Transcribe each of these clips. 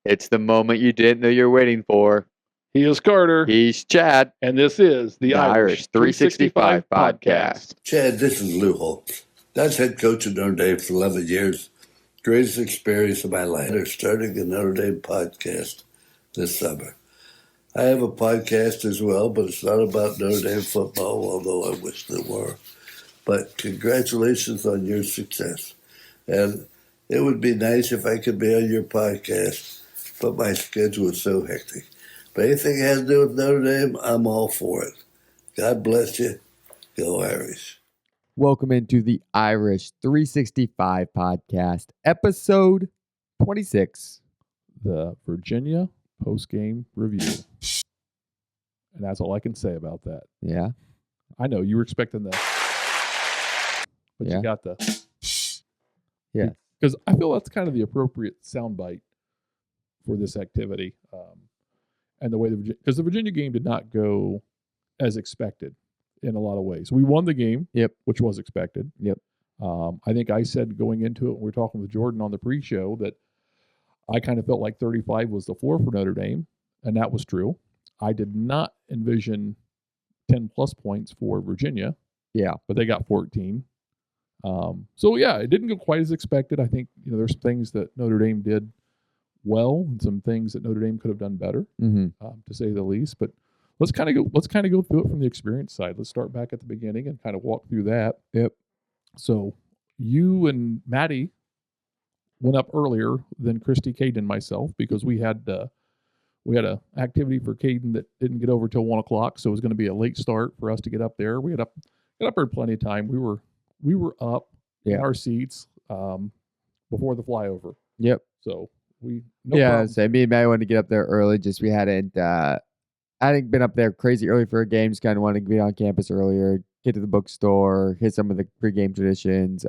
It's the moment you didn't know you're waiting for. He is Carter. He's Chad. And this is the Irish 365 podcast. Chad, this is Lou Holtz. That's head coach of Notre Dame for 11 years. Greatest experience of my life. They're starting a Notre Dame podcast this summer. I have a podcast as well, but it's not about Notre Dame football, although I wish there were. But congratulations on your success. And it would be nice if I could be on your podcast, but my schedule is so hectic. But anything that has to do with Notre Dame, I'm all for it. God bless you. Go Irish. Welcome into the Irish 365 podcast, episode 26. The Virginia post-game review. And that's all I can say about that. Yeah. I know you were expecting the, but Yeah. you got the. Yeah. Because I feel that's kind of the appropriate soundbite for this activity. And the way because the Virginia game did not go as expected in a lot of ways. We won the game, which was expected. I think I said going into it when we were talking with Jordan on the pre-show that I kind of felt like 35 was the floor for Notre Dame, and that was true. I did not envision 10 plus points for Virginia. Yeah. But they got 14. So yeah, it didn't go quite as expected. I think, there's some things that Notre Dame did well and some things that Notre Dame could have done better, to say the least. But let's kind of go through it from the experience side. Let's start back at the beginning and kind of walk through that. So you and Maddie went up earlier than Christy, Caden, and myself because we had a activity for Caden that didn't get over till 1 o'clock, so it was going to be a late start for us to get up there. We got up there plenty of time. We were up in our seats before the flyover. So So me and Maddie wanted to get up there early. Just we hadn't been up there crazy early for a game. Just kind of wanted to be on campus earlier, get to the bookstore, hit some of the pregame traditions.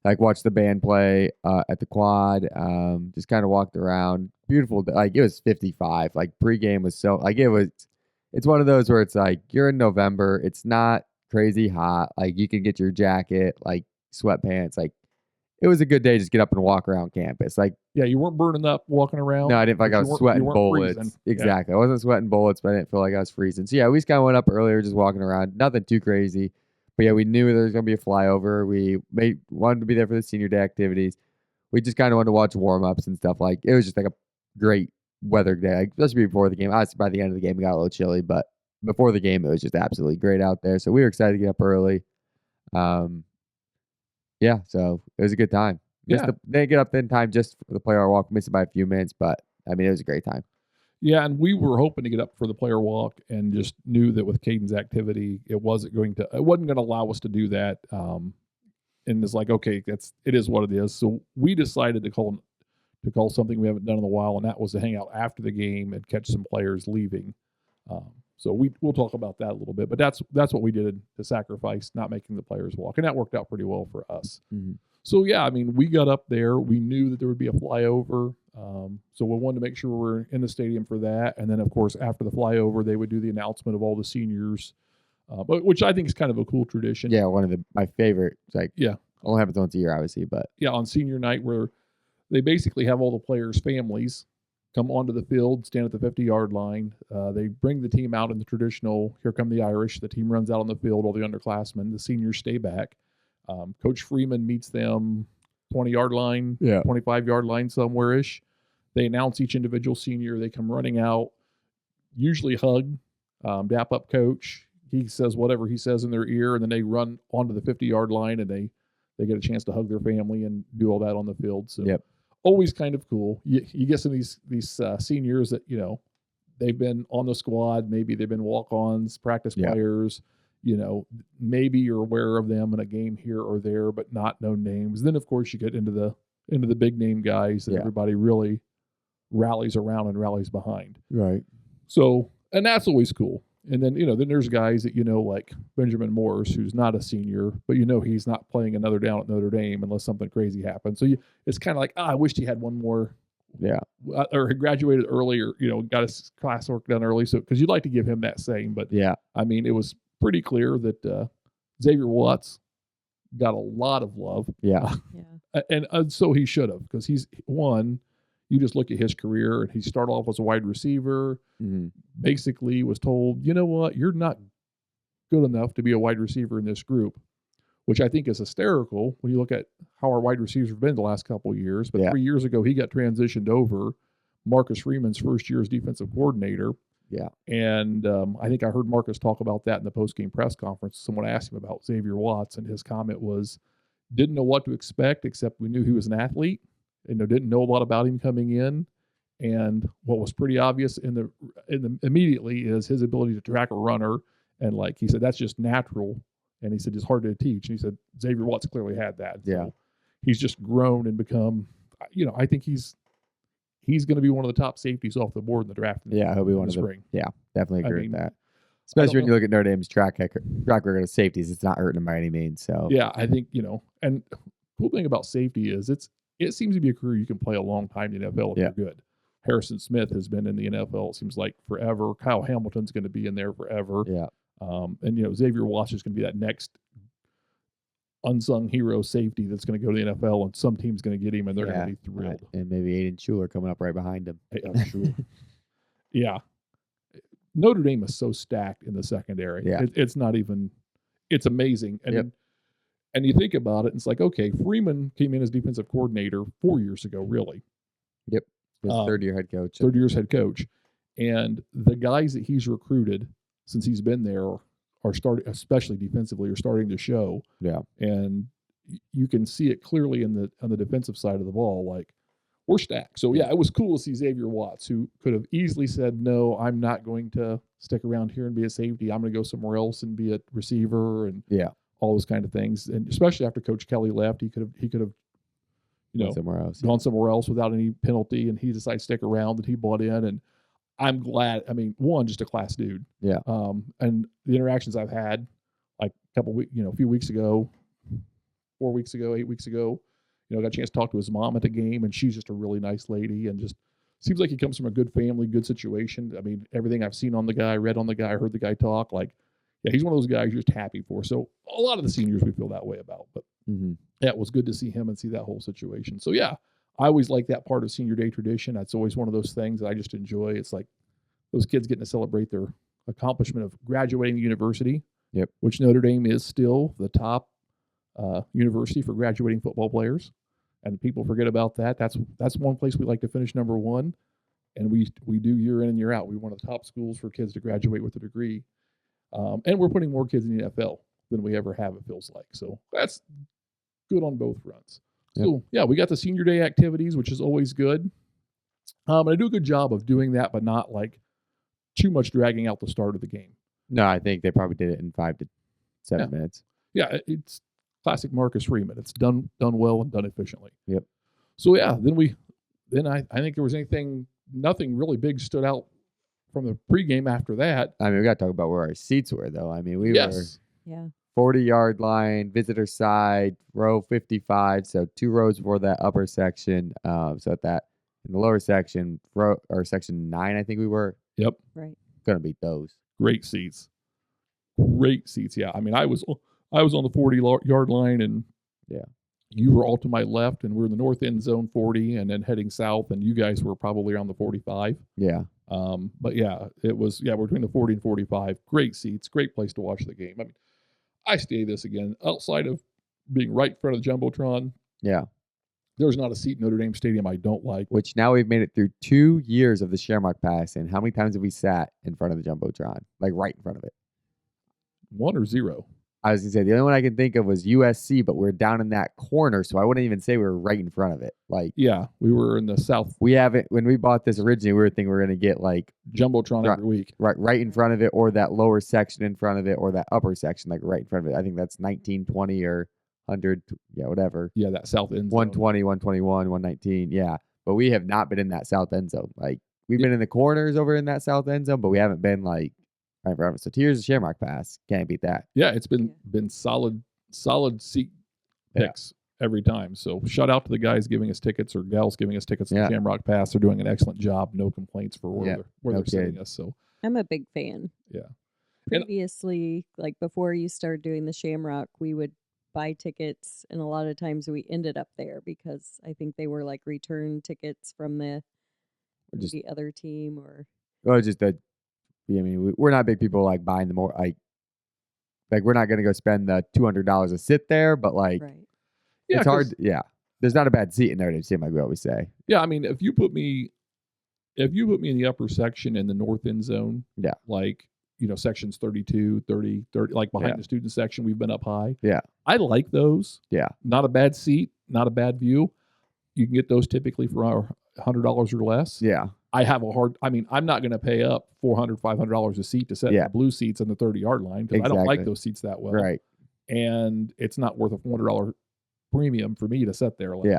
Like watch the band play at the quad. Just kind of walked around. Beautiful. Like it was 55. Like pregame was so like it's one of those where it's like you're in November. It's not crazy hot. Like you can get your jacket, like sweatpants. Like it was a good day. Just get up and walk around campus. Like you weren't burning up walking around. No, I didn't feel like I was sweating bullets. Freezing. Exactly. I wasn't sweating bullets, but I didn't feel like I was freezing. So we just kind of went up earlier, just walking around. Nothing too crazy. But we knew there was going to be a flyover. We wanted to be there for the senior day activities. We just kind of wanted to watch warm-ups and stuff. Like it was just like a great weather day, like, especially before the game. Obviously, by the end of the game, it got a little chilly, but before the game, it was just absolutely great out there. So we were excited to get up early. So it was a good time. They get up in time just for the player walk, missed it by a few minutes, but I mean, it was a great time. Yeah, and we were hoping to get up for the player walk and just knew that with Caden's activity, it wasn't going to allow us to do that. And it's like, okay, it is what it is. So we decided to call something we haven't done in a while, and that was to hang out after the game and catch some players leaving. So we'll talk about that a little bit, but that's what we did to sacrifice not making the players walk, and that worked out pretty well for us. So yeah, I mean, we got up there. We knew that there would be a flyover, so we wanted to make sure we were in the stadium for that. And then, of course, after the flyover, they would do the announcement of all the seniors, which I think is kind of a cool tradition. Yeah, one of my favorite. Only happens once a year, obviously, but on senior night where they basically have all the players' families come onto the field, stand at the 50-yard line. They bring the team out in the traditional, here come the Irish. The team runs out on the field, all the underclassmen. The seniors stay back. Coach Freeman meets them 20-yard line, 25-yard line somewhere-ish. They announce each individual senior. They come running out, usually hug, dap up Coach. He says whatever he says in their ear, and then they run onto the 50-yard line, and they get a chance to hug their family and do all that on the field. So always kind of cool. You get some of these seniors that, they've been on the squad. Maybe they've been walk-ons, practice players. Maybe you're aware of them in a game here or there, but not known names. Then, of course, you get into the big name guys that everybody really rallies around and rallies behind. Right. So, and that's always cool. And then, then there's guys that, like Benjamin Morris, who's not a senior, but he's not playing another down at Notre Dame unless something crazy happens. So it's kind of like, I wished he had one more. Or had graduated early or, got his classwork done early. So, because you'd like to give him that same. But, I mean, it was pretty clear that Xavier Watts got a lot of love. Yeah. And so he should have, because he's one, you just look at his career, and he started off as a wide receiver, basically was told, you know what, you're not good enough to be a wide receiver in this group, which I think is hysterical when you look at how our wide receivers have been the last couple of years. But 3 years ago, he got transitioned over. Marcus Freeman's first year as defensive coordinator. Yeah. And I think I heard Marcus talk about that in the post-game press conference. Someone asked him about Xavier Watts, and his comment was, didn't know what to expect, except we knew he was an athlete, and didn't know a lot about him coming in. And what was pretty obvious in the immediately is his ability to track a runner. And like he said, that's just natural. And he said, it's hard to teach. And he said, Xavier Watts clearly had that. Yeah. So he's just grown and become, I think he's going to be one of the top safeties off the board in the draft. Yeah, he'll be one of the spring. Yeah, definitely agree with that. Especially when you look at Notre Dame's track record of safeties, it's not hurting them by any means. So yeah, I think, and cool thing about safety is it seems to be a career you can play a long time in the NFL if you're good. Harrison Smith has been in the NFL, it seems like, forever. Kyle Hamilton's going to be in there forever. Yeah. And Xavier Watts is going to be that next unsung hero safety that's going to go to the NFL, and some team's going to get him, and they're going to be thrilled. Right. And maybe Aiden Schuler coming up right behind him. I'm sure. Yeah. Notre Dame is so stacked in the secondary. Yeah. It's not even – it's amazing. And and you think about it, and it's like, okay, Freeman came in as defensive coordinator 4 years ago, really. Yep. His third-year head coach. 3rd year's head coach. And the guys that he's recruited since he's been there are starting, especially defensively, are starting to show. Yeah. And you can see it clearly on the defensive side of the ball. Like, we're stacked. So, yeah, it was cool to see Xavier Watts, who could have easily said, no, I'm not going to stick around here and be a safety. I'm going to go somewhere else and be a receiver and all those kind of things. And especially after Coach Kelly left, he could have gone somewhere else without any penalty, and he decided to stick around, and he bought in. And I'm glad. I mean, one, just a class dude. Yeah. And the interactions I've had, like a few weeks ago, 4 weeks ago, 8 weeks ago, got a chance to talk to his mom at the game, and she's just a really nice lady, and just seems like he comes from a good family, good situation. I mean, everything I've seen on the guy, read on the guy, heard the guy talk, like, yeah, he's one of those guys you're just happy for. So a lot of the seniors we feel that way about, but yeah, it was good to see him and see that whole situation. So yeah, I always like that part of senior day tradition. That's always one of those things that I just enjoy. It's like those kids getting to celebrate their accomplishment of graduating the university, which Notre Dame is still the top university for graduating football players. And people forget about that. That's one place we like to finish number one. And we do year in and year out. We're one of the top schools for kids to graduate with a degree. And we're putting more kids in the NFL than we ever have, it feels like. So that's good on both fronts. So, yeah, we got the senior day activities, which is always good. And I do a good job of doing that, but not like too much dragging out the start of the game. No, I think they probably did it in 5 to 7 minutes. Yeah, it's classic Marcus Freeman. It's done well and done efficiently. Yep. So, yeah, then I think there was nothing really big stood out from the pregame after that. I mean, we got to talk about where our seats were, though. I mean, we were 40-yard line, visitor side, row 55. So 2 rows before that upper section. So at that, in the lower section, section 9, I think we were. Yep. Right. Gonna beat those. Great seats. Yeah. I mean, I was on the 40-yard line, and you were all to my left, and we're in the north end zone 40, and then heading south, and you guys were probably around the 45. Yeah. But yeah, it was between the 40 and 45. Great seats, great place to watch the game. I mean, I say this again, outside of being right in front of the Jumbotron. Yeah. There's not a seat in Notre Dame Stadium I don't like. Which now we've made it through 2 years of the Shamrock Pass, and how many times have we sat in front of the Jumbotron? Like right in front of it. 1 or 0? I was going to say, the only one I can think of was USC, but we're down in that corner, so I wouldn't even say we were right in front of it. Like, yeah, we were in the south. We haven't, when we bought this originally, we were thinking we were going to get like Jumbotron every week. Right in front of it, or that lower section in front of it, or that upper section, like right in front of it. I think that's 1920 or 100, whatever. Yeah, that south end zone. 120, 121, 119, yeah. But we have not been in that south end zone. Like, we've been in the corners over in that south end zone, but we haven't been like right in front of it. So Tears of Shamrock Pass, can't beat that. Yeah, it's been solid seat picks every time. So shout out to the guys giving us tickets, or gals giving us tickets on the Shamrock Pass. They're doing an excellent job. No complaints for where they're sending us. So I'm a big fan. Yeah. Previously, like before you started doing the Shamrock, we would buy tickets, and a lot of times we ended up there because I think they were like return tickets from the other team or just that. I mean, we're not big people like buying the more like we're not going to go spend the $200 to sit there, but like it's hard. Yeah, there's not a bad seat in Notre Dame Stadium, like we always say. Yeah, I mean, if you put me in the upper section in the north end zone, like sections 32, 30, like behind the student section, we've been up high. Yeah, I like those. Yeah, not a bad seat, not a bad view. You can get those typically for $100 or less. Yeah. I'm not going to pay up $400, $500 a seat to sit in the blue seats on the 30-yard line because I don't like those seats that well. Right. And it's not worth a $400 premium for me to sit there. Like,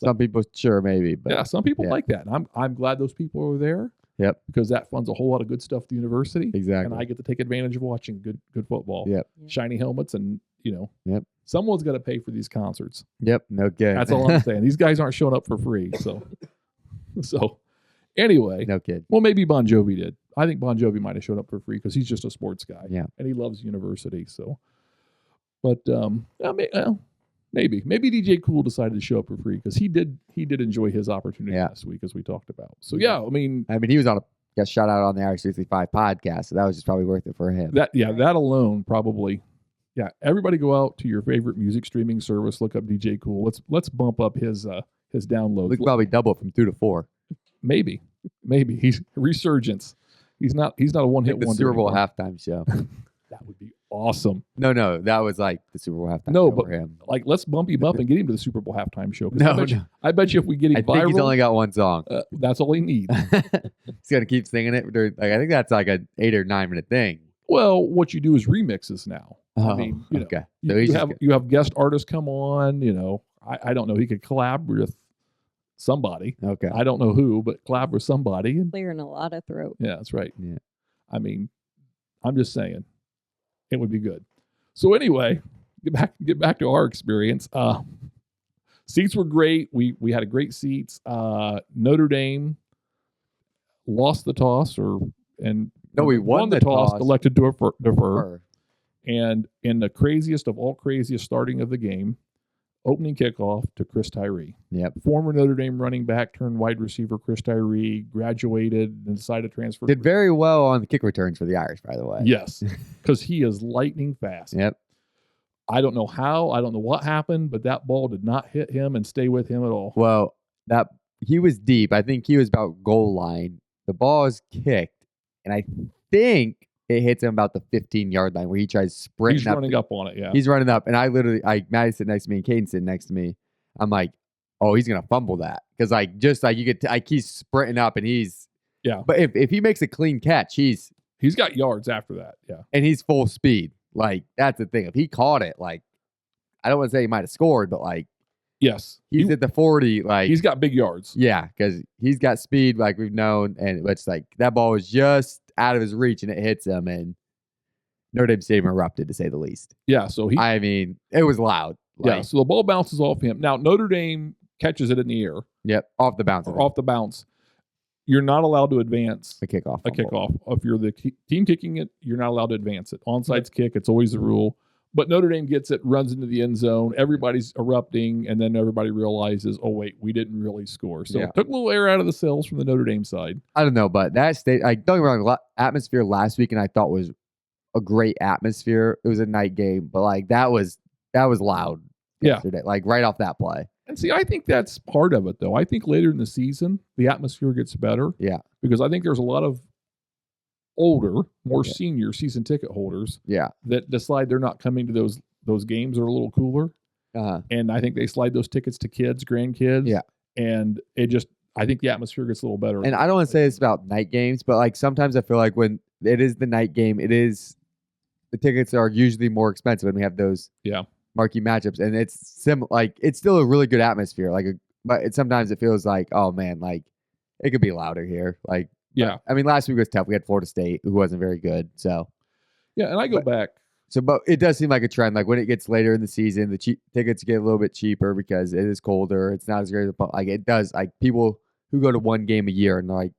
some people, sure, maybe. But some people like that. And I'm glad those people are there. Yep. Because that funds a whole lot of good stuff at the university. Exactly. And I get to take advantage of watching good football. Yep. Shiny helmets and, Yep. Someone's got to pay for these concerts. Yep. No kidding. That's all I'm saying. These guys aren't showing up for free. So anyway. No kid. Well, maybe Bon Jovi did. I think Bon Jovi might have showed up for free because he's just a sports guy. Yeah. And he loves university. So, but maybe DJ Cool decided to show up for free because he did enjoy his opportunity last week, as we talked about. So I mean, he was on got shout out on the Irish 65 podcast, so that was just probably worth it for him. That alone probably. Yeah, everybody go out to your favorite music streaming service, look up DJ Cool. Let's bump up his downloads. We could probably double it from 2 to 4. Maybe he's resurgence. He's not a one-hit wonder. The Super Bowl halftime show. That would be awesome. No, that was like the Super Bowl halftime. No, show but for him. Like let's bump him up and get him to the Super Bowl halftime show. I bet you if we get him I think he's only got one song. That's all he needs. He's gonna keep singing it. I think that's like an 8 or 9 minute thing. Well, what you do is remixes now. Oh, I mean, okay. You have guest artists come on. I don't know. He could collab with somebody. Okay. I don't know who, but collab with somebody. Clearing a lot of throat. Yeah, that's right. Yeah. I mean, I'm just saying, it would be good. So anyway, get back to our experience. Seats were great. We had a great seats. Notre Dame lost the toss, we won the toss. Elected to defer. And in the craziest of all craziest starting of the game, opening kickoff to Chris Tyree. Yep. Former Notre Dame running back turned wide receiver Chris Tyree graduated and decided to transfer. Did very well on the kick returns for the Irish, by the way. Yes, because he is lightning fast. Yep. I don't know how. I don't know what happened, but that ball did not hit him and stay with him at all. Well, he was deep. I think he was about goal line. The ball is kicked, and I think it hits him about the 15-yard line where he tries sprinting. He's running up on it, yeah. He's running up, and Maddie's sitting next to me and Caden's sitting next to me. I'm like, oh, he's gonna fumble that because he's sprinting up and he's But if he makes a clean catch, he's got yards after that, yeah. And he's full speed. Like that's the thing. If he caught it, like I don't want to say he might have scored, but like yes, he's at the 40. Like he's got big yards. Yeah, because he's got speed, like we've known, and it's like that ball was just out of his reach and it hits him, and Notre Dame Stadium erupted, to say the least. Yeah, so it was loud. Yeah, so the ball bounces off him. Now Notre Dame catches it in the air. Yep, off the bounce. Off the bounce. You're not allowed to advance a kickoff. If you're the team kicking it, you're not allowed to advance it. Onside kick, it's always the rule. But Notre Dame gets it, runs into the end zone. Everybody's erupting, and then everybody realizes, oh, wait, we didn't really score. So it took a little air out of the sails from the Notre Dame side. I don't know, but that don't get me wrong, atmosphere last week, and I thought was a great atmosphere. It was a night game, but like that was loud yesterday, like right off that play. And see, I think that's part of it, though. I think later in the season, the atmosphere gets better. Yeah. Because I think there's a lot of older, more senior season ticket holders that decide they're not coming to those games that are a little cooler. And I think they slide those tickets to kids, grandkids. Yeah. And I think the atmosphere gets a little better. And I don't want to say it's about night games, but like sometimes I feel like when it is the night game, the tickets are usually more expensive when we have those marquee matchups, and it's it's still a really good atmosphere. But sometimes it feels like, oh man, like it could be louder here. Like, I mean, last week was tough. We had Florida State, who wasn't very good. So, and I go back. So, but it does seem like a trend. Like when it gets later in the season, the tickets get a little bit cheaper because it is colder. It's not as great. Like it does. Like people who go to one game a year and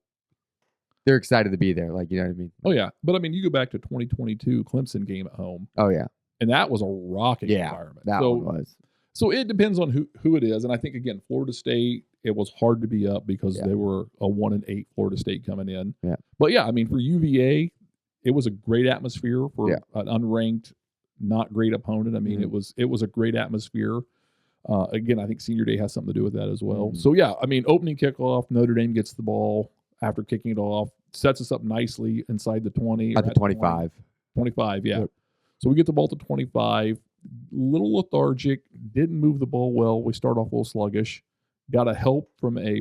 they're excited to be there. Like, you know what I mean? Oh yeah, but I mean, you go back to 2022 Clemson game at home. Oh yeah. And that was a rocking environment. That one was. So it depends on who it is. And I think, again, Florida State, it was hard to be up because they were a 1-8 Florida State coming in. Yeah. But, yeah, I mean, for UVA, it was a great atmosphere for an unranked, not great opponent. I mean, it was a great atmosphere. Again, I think Senior Day has something to do with that as well. So, yeah, I mean, opening kickoff, Notre Dame gets the ball after kicking it off, sets us up nicely inside the 20. At the 25. 25, yeah. Yep. So we get the ball to 25. Little lethargic, didn't move the ball well. We start off a little sluggish. Got a help from a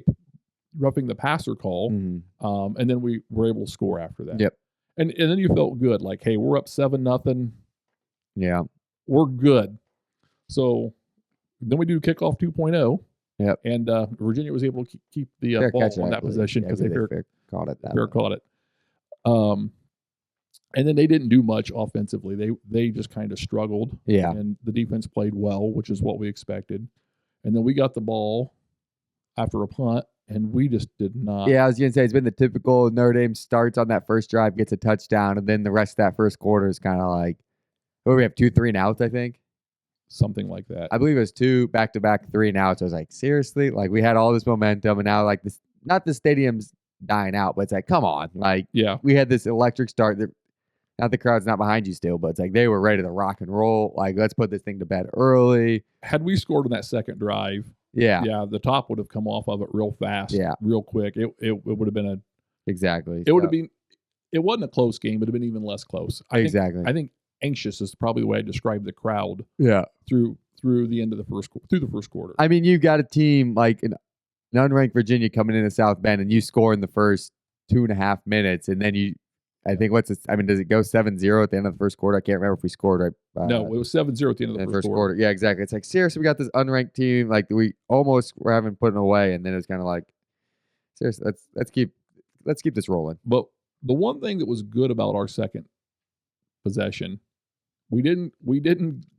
roughing the passer call, and then we were able to score after that. Yep. And then you felt good, like, hey, we're up 7-0. Yeah. We're good. So then we do kickoff 2.0. Yep. And Virginia was able to keep the ball on that possession because they caught it. Caught it. And then they didn't do much offensively. They just kind of struggled. Yeah. And the defense played well, which is what we expected. And then we got the ball after a punt, and we just did not. Yeah, I was going to say, it's been the typical Notre Dame starts on that first drive, gets a touchdown, and then the rest of that first quarter is kind of like, we have 2 3-and-outs, I think. Something like that. I believe it was 2 back-to-back 3-and-outs. I was like, seriously? Like, we had all this momentum, and now, like, this, not the stadium's dying out, but it's like, come on. Like, we had this electric start. Not the crowd's not behind you still, but it's like they were ready to rock and roll. Like, let's put this thing to bed early. Had we scored on that second drive, the top would have come off of it real fast, real quick. It would have been It would have been. It wasn't a close game, but it would have been even less close. I think anxious is probably the way I describe the crowd. Yeah. Through the end of the first quarter. I mean, you got a team like an unranked Virginia coming into South Bend, and you score in the first 2.5 minutes, and then I think does it go 7-0 at the end of the first quarter? I can't remember if we scored right. No, it was 7-0 at the end of the first quarter. Yeah, exactly. It's like, seriously, we got this unranked team. Like, we almost were having put it away, and then it was kind of like, seriously, let's keep this rolling. But the one thing that was good about our second possession, we didn't.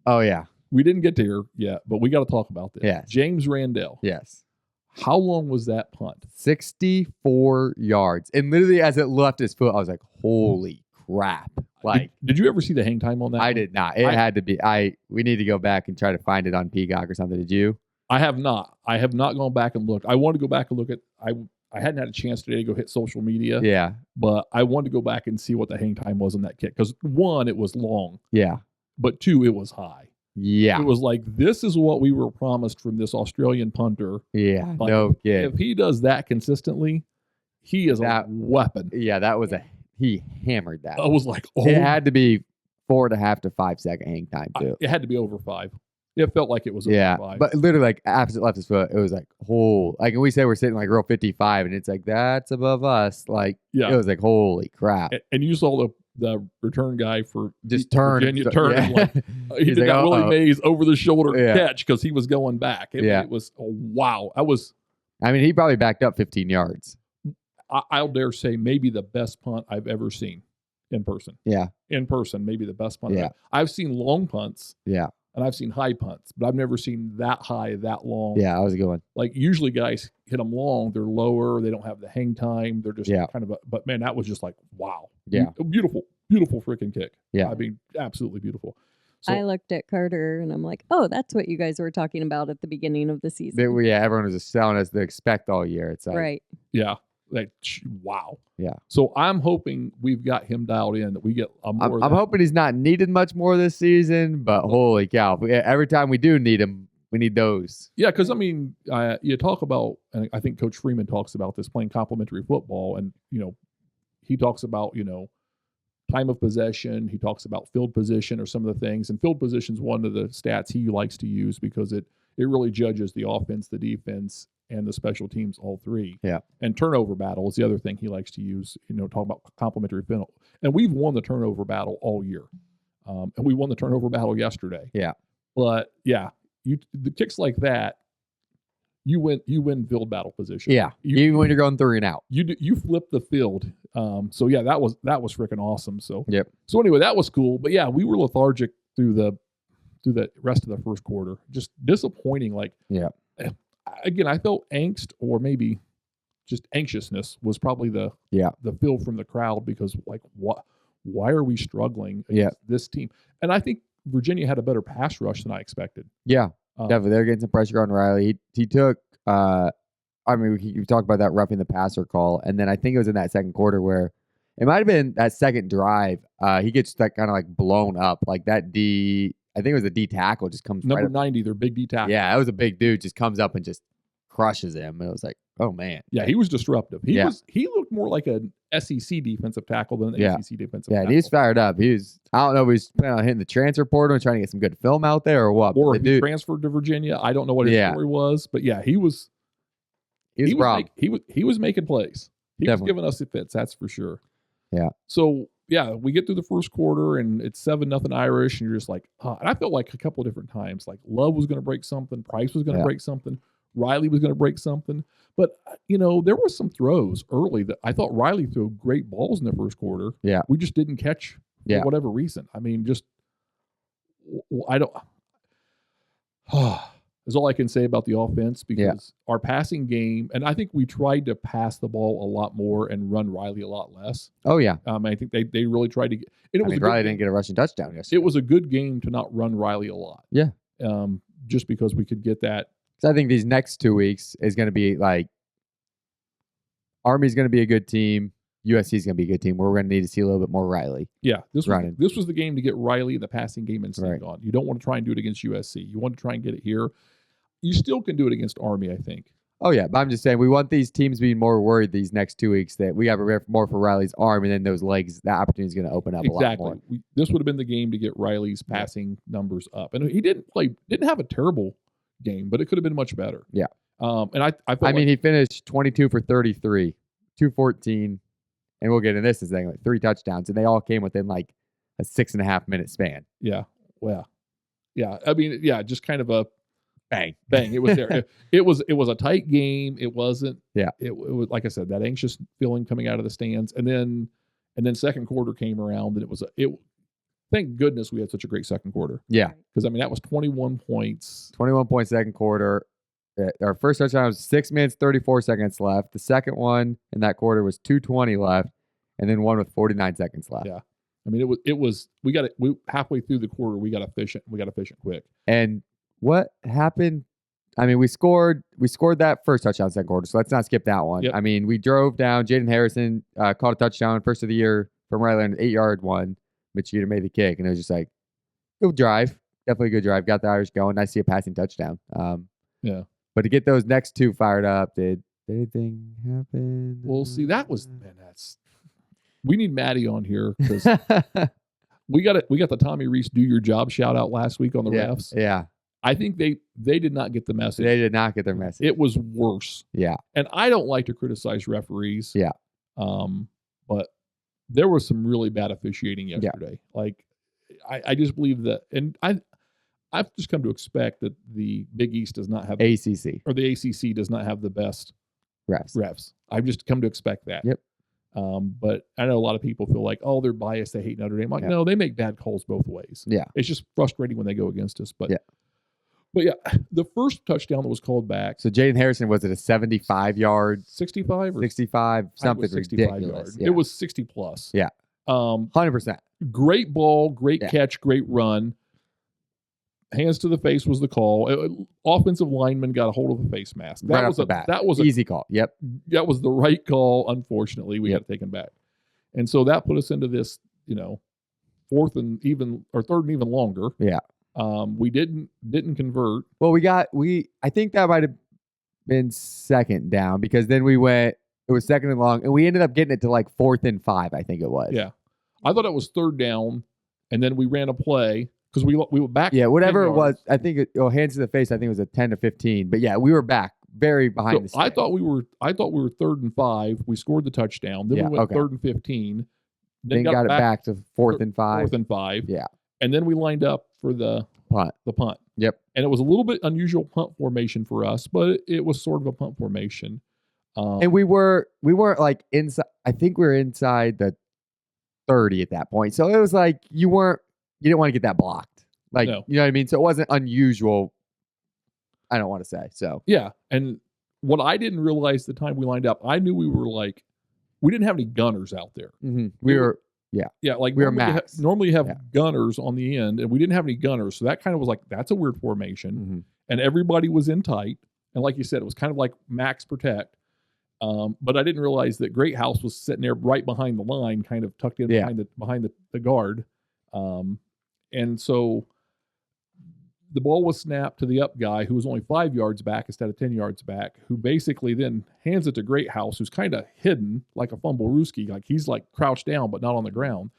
Oh yeah, we didn't get there yet, but we got to talk about this. Yes. James Randall. Yes. How long was that punt? 64 yards. And literally as it left his foot, I was like, holy crap. Like, did you ever see the hang time on that? I did not. It had to be. We need to go back and try to find it on Peacock or something. Did you? I have not. I have not gone back and looked. I wanted to go back and look at I hadn't had a chance today to go hit social media. Yeah. But I wanted to go back and see what the hang time was on that kick. Because 1, it was long. Yeah. But 2, it was high. Yeah. It was like, this is what we were promised from this Australian punter. Yeah. Like, no kid. If he does that consistently, he is a weapon. Yeah, that was he hammered that. I was like, it had to be 4.5 to 5 second hang time too. It had to be over 5. It felt like it was over 5. But literally, like, after it left his foot, it was like, like, and we say we're sitting like row 55, and it's like, that's above us. Like, it was like, holy crap. And you saw the return guy for just turn. Like, he did like, that Willie Mays over the shoulder catch because he was going back. It was, wow. I mean, he probably backed up 15 yards. I'll dare say maybe the best punt I've ever seen in person. Yeah. In person, maybe the best punt. Yeah. I've seen long punts. Yeah. And I've seen high punts, but I've never seen that high, that long. Yeah, that was a good one. Like, usually guys hit them long. They're lower. They don't have the hang time. They're just kind of but man, that was just like, wow. Yeah. Beautiful, beautiful freaking kick. Yeah. I mean, absolutely beautiful. So, I looked at Carter and I'm like, oh, that's what you guys were talking about at the beginning of the season. Everyone was just telling us to expect all year. It's like, right. Yeah. Like, wow. Yeah. So I'm hoping we've got him dialed in, that we get a more. I'm hoping he's not needed much more this season, but holy cow. Every time we do need him, we need those. Yeah, because, I mean, you talk about, and I think Coach Freeman talks about this, playing complementary football. And, he talks about, time of possession. He talks about field position or some of the things. And field position is one of the stats he likes to use because it really judges the offense, the defense, and the special teams, all three. Yeah. And turnover battle is the other thing he likes to use, talk about complementary penalty. And we've won the turnover battle all year. And we won the turnover battle yesterday. Yeah. But, yeah, the kicks like that, you win field battle position. Yeah. Even when you're going 3 and out. You flip the field. So, yeah, that was freaking awesome. So, yep. So, anyway, that was cool. But, yeah, we were lethargic through the rest of the first quarter. Just disappointing. Like, yeah. Again, I felt angst, or maybe just anxiousness was probably the feel from the crowd, because like, why are we struggling against this team? And I think Virginia had a better pass rush than I expected. Yeah, definitely. They're getting some pressure on Riley. He took, we talked about that roughing the passer call. And then I think it was in that second quarter where it might have been that second drive. He gets that kind of like blown up. Like that I think it was a D tackle just comes Number right up. 90, their big D tackle. Yeah, that was a big dude. Just comes up and just crushes him. And it was like, oh, man. Yeah, he was disruptive. He looked more like an SEC defensive tackle than an ACC defensive tackle. Yeah, and he's fired up. I don't know if he's planning on hitting the transfer portal and trying to get some good film out there or what. Or he transferred to Virginia. I don't know what his story was. But yeah, he was making plays. He was giving us the fits, that's for sure. Yeah. So, yeah, we get through the first quarter, and it's 7-0 Irish, and you're just like, and I felt like a couple of different times, like Love was going to break something, Price was going to break something, Riley was going to break something. But, there were some throws early that I thought Riley threw great balls in the first quarter. Yeah. We just didn't catch for whatever reason. I mean, is all I can say about the offense, because our passing game, and I think we tried to pass the ball a lot more and run Riley a lot less. Oh, yeah. I think they really tried to get it. Riley didn't get a rushing touchdown yesterday. It was a good game to not run Riley a lot. Yeah. Just because we could get that. So I think these next 2 weeks is going to be like Army's going to be a good team. USC is going to be a good team. We're going to need to see a little bit more Riley. Yeah, this was the game to get Riley in the passing game and sync on. You don't want to try and do it against USC. You want to try and get it here. You still can do it against Army, I think. Oh, yeah. But I'm just saying we want these teams being more worried these next 2 weeks that we have more for Riley's arm, and then those legs, that opportunity is going to open up a lot more. This would have been the game to get Riley's passing numbers up. And he didn't have a terrible game, but it could have been much better. Yeah. He finished 22 for 33, 214, and we'll get into this in a second, like 3 touchdowns, and they all came within like a 6.5 minute span. Yeah. Well, yeah. I mean, yeah, just kind of a bang. It was there. it was a tight game. It wasn't. Yeah. It was, like I said, that anxious feeling coming out of the stands, and then second quarter came around, and thank goodness we had such a great second quarter. Yeah. Because that was 21 points. 21 points second quarter. Our first touchdown was 6 minutes 34 seconds left. The second one in that quarter was 2:20 left, and then one with 49 seconds left. Yeah. I mean, we halfway through the quarter, we got efficient quick. And what happened? I mean, we scored that first touchdown second quarter, so let's not skip that one. Yep. I mean, we drove down. Jaden Harrison caught a touchdown, first of the year from Riley, an 8-yard one. Michigan made the kick, and it was just like, good drive. Definitely a good drive. Got the Irish going. Nice to see a passing touchdown. Yeah. But to get those next 2 fired up, did anything happen? Well, see, we need Maddie on here, because we got the Tommy Reese do your job shout out last week on the refs. Yeah. I think they did not get the message. They did not get their message. It was worse. Yeah. And I don't like to criticize referees. Yeah. But there was some really bad officiating yesterday. Yeah. Like, I just believe that, and I've just come to expect that the Big East does not have ACC, or the ACC does not have the best refs. I've just come to expect that. Yep. But I know a lot of people feel like, oh, they're biased. They hate Notre Dame. Like, no, they make bad calls both ways. Yeah. It's just frustrating when they go against us. But yeah, the first touchdown that was called back. So Jaden Harrison, was it a 75-yard? 65 or 65? Something 65 ridiculous. Yards. Yeah. It was 60 plus. Yeah. 100%. Great ball, great catch, great run. Hands to the face was the call. Offensive lineman got a hold of the face mask. That was an easy call. Yep. That was the right call. Unfortunately, we got taken back. And so that put us into this, third and even longer. Yeah. We didn't convert. Well, I think that might have been second down, because then it was second and long, and we ended up getting it to like 4th and 5, I think it was. Yeah. I thought it was third down, and then we ran a play. Because we were back. Yeah, whatever it was, I think hands to the face, I think it was a 10 to 15. But yeah, we were back very behind the sticks. I thought we were 3rd and 5. We scored the touchdown. Then we went 3rd and 15. Then got it back to 4th and 5. 4th and 5. Yeah. And then we lined up for the punt. Yep. And it was a little bit unusual punt formation for us, but it was sort of a punt formation. And we weren't like inside. I think we were inside the 30 at that point. So it was like you didn't want to get that blocked. Like, no. You know what I mean? So it wasn't unusual, I don't want to say. So yeah. And what I didn't realize the time we lined up, I knew we didn't have any gunners out there. Mm-hmm. Yeah, like We were normally you have Yeah. gunners on the end, and we didn't have any gunners, so that kind of was like, that's a weird formation. Mm-hmm. And everybody was in tight, and like you said, it was kind of like max protect. But I didn't realize that Great House was sitting there right behind the line, kind of tucked in behind the guard. And so the ball was snapped to the up guy, who was only 5 yards back instead of 10 yards back, who basically then hands it to Great House, who's kind of hidden like a fumblerooski, like he's like crouched down but not on the ground.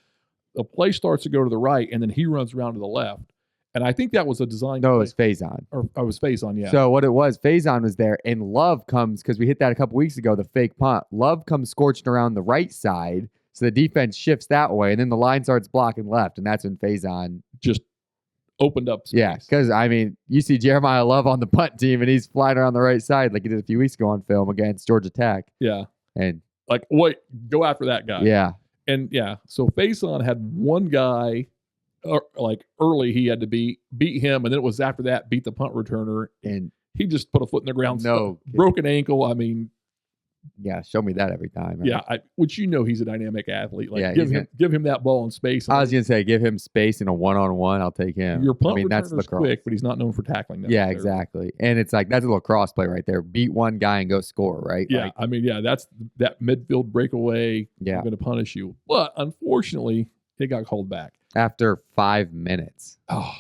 The play starts to go to the right, and then he runs around to the left. And I think that was a design. No, it was Faison. Or I was Faison, yeah. So what it was, Faison was there, and Love comes, because we hit that a couple weeks ago, the fake punt. Love comes scorching around the right side, so the defense shifts that way, and then the line starts blocking left, and that's when Faison just opened up space. Yeah, because, I mean, you see Jeremiah Love on the punt team, and he's flying around the right side like he did a few weeks ago on film against Georgia Tech. Yeah. And like, wait, go after that guy. Yeah. And, so Faison had one guy, like early he had to beat him, and then it was after that beat the punt returner, and he just put a foot in the ground. No. Broken ankle. I mean, yeah, show me that every time. Right? Yeah, which he's a dynamic athlete. Like, Yeah, give him that ball in space. I was gonna say, give him space in a one-on-one. I'll take him. Your punt that's returner's quick, but he's not known for tackling. Yeah, exactly. And it's like, that's a little cross play right there. Beat one guy and go score, right? Yeah, like, that's that midfield breakaway. Yeah, I'm going to punish you. But unfortunately, it got called back after 5 minutes. Oh,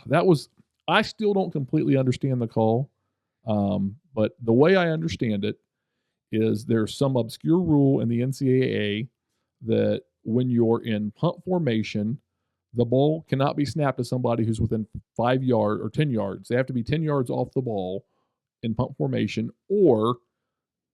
I still don't completely understand the call. But the way I understand it is there's some obscure rule in the NCAA that when you're in punt formation, the ball cannot be snapped to somebody who's within 5 yards or 10 yards. They have to be 10 yards off the ball in punt formation, or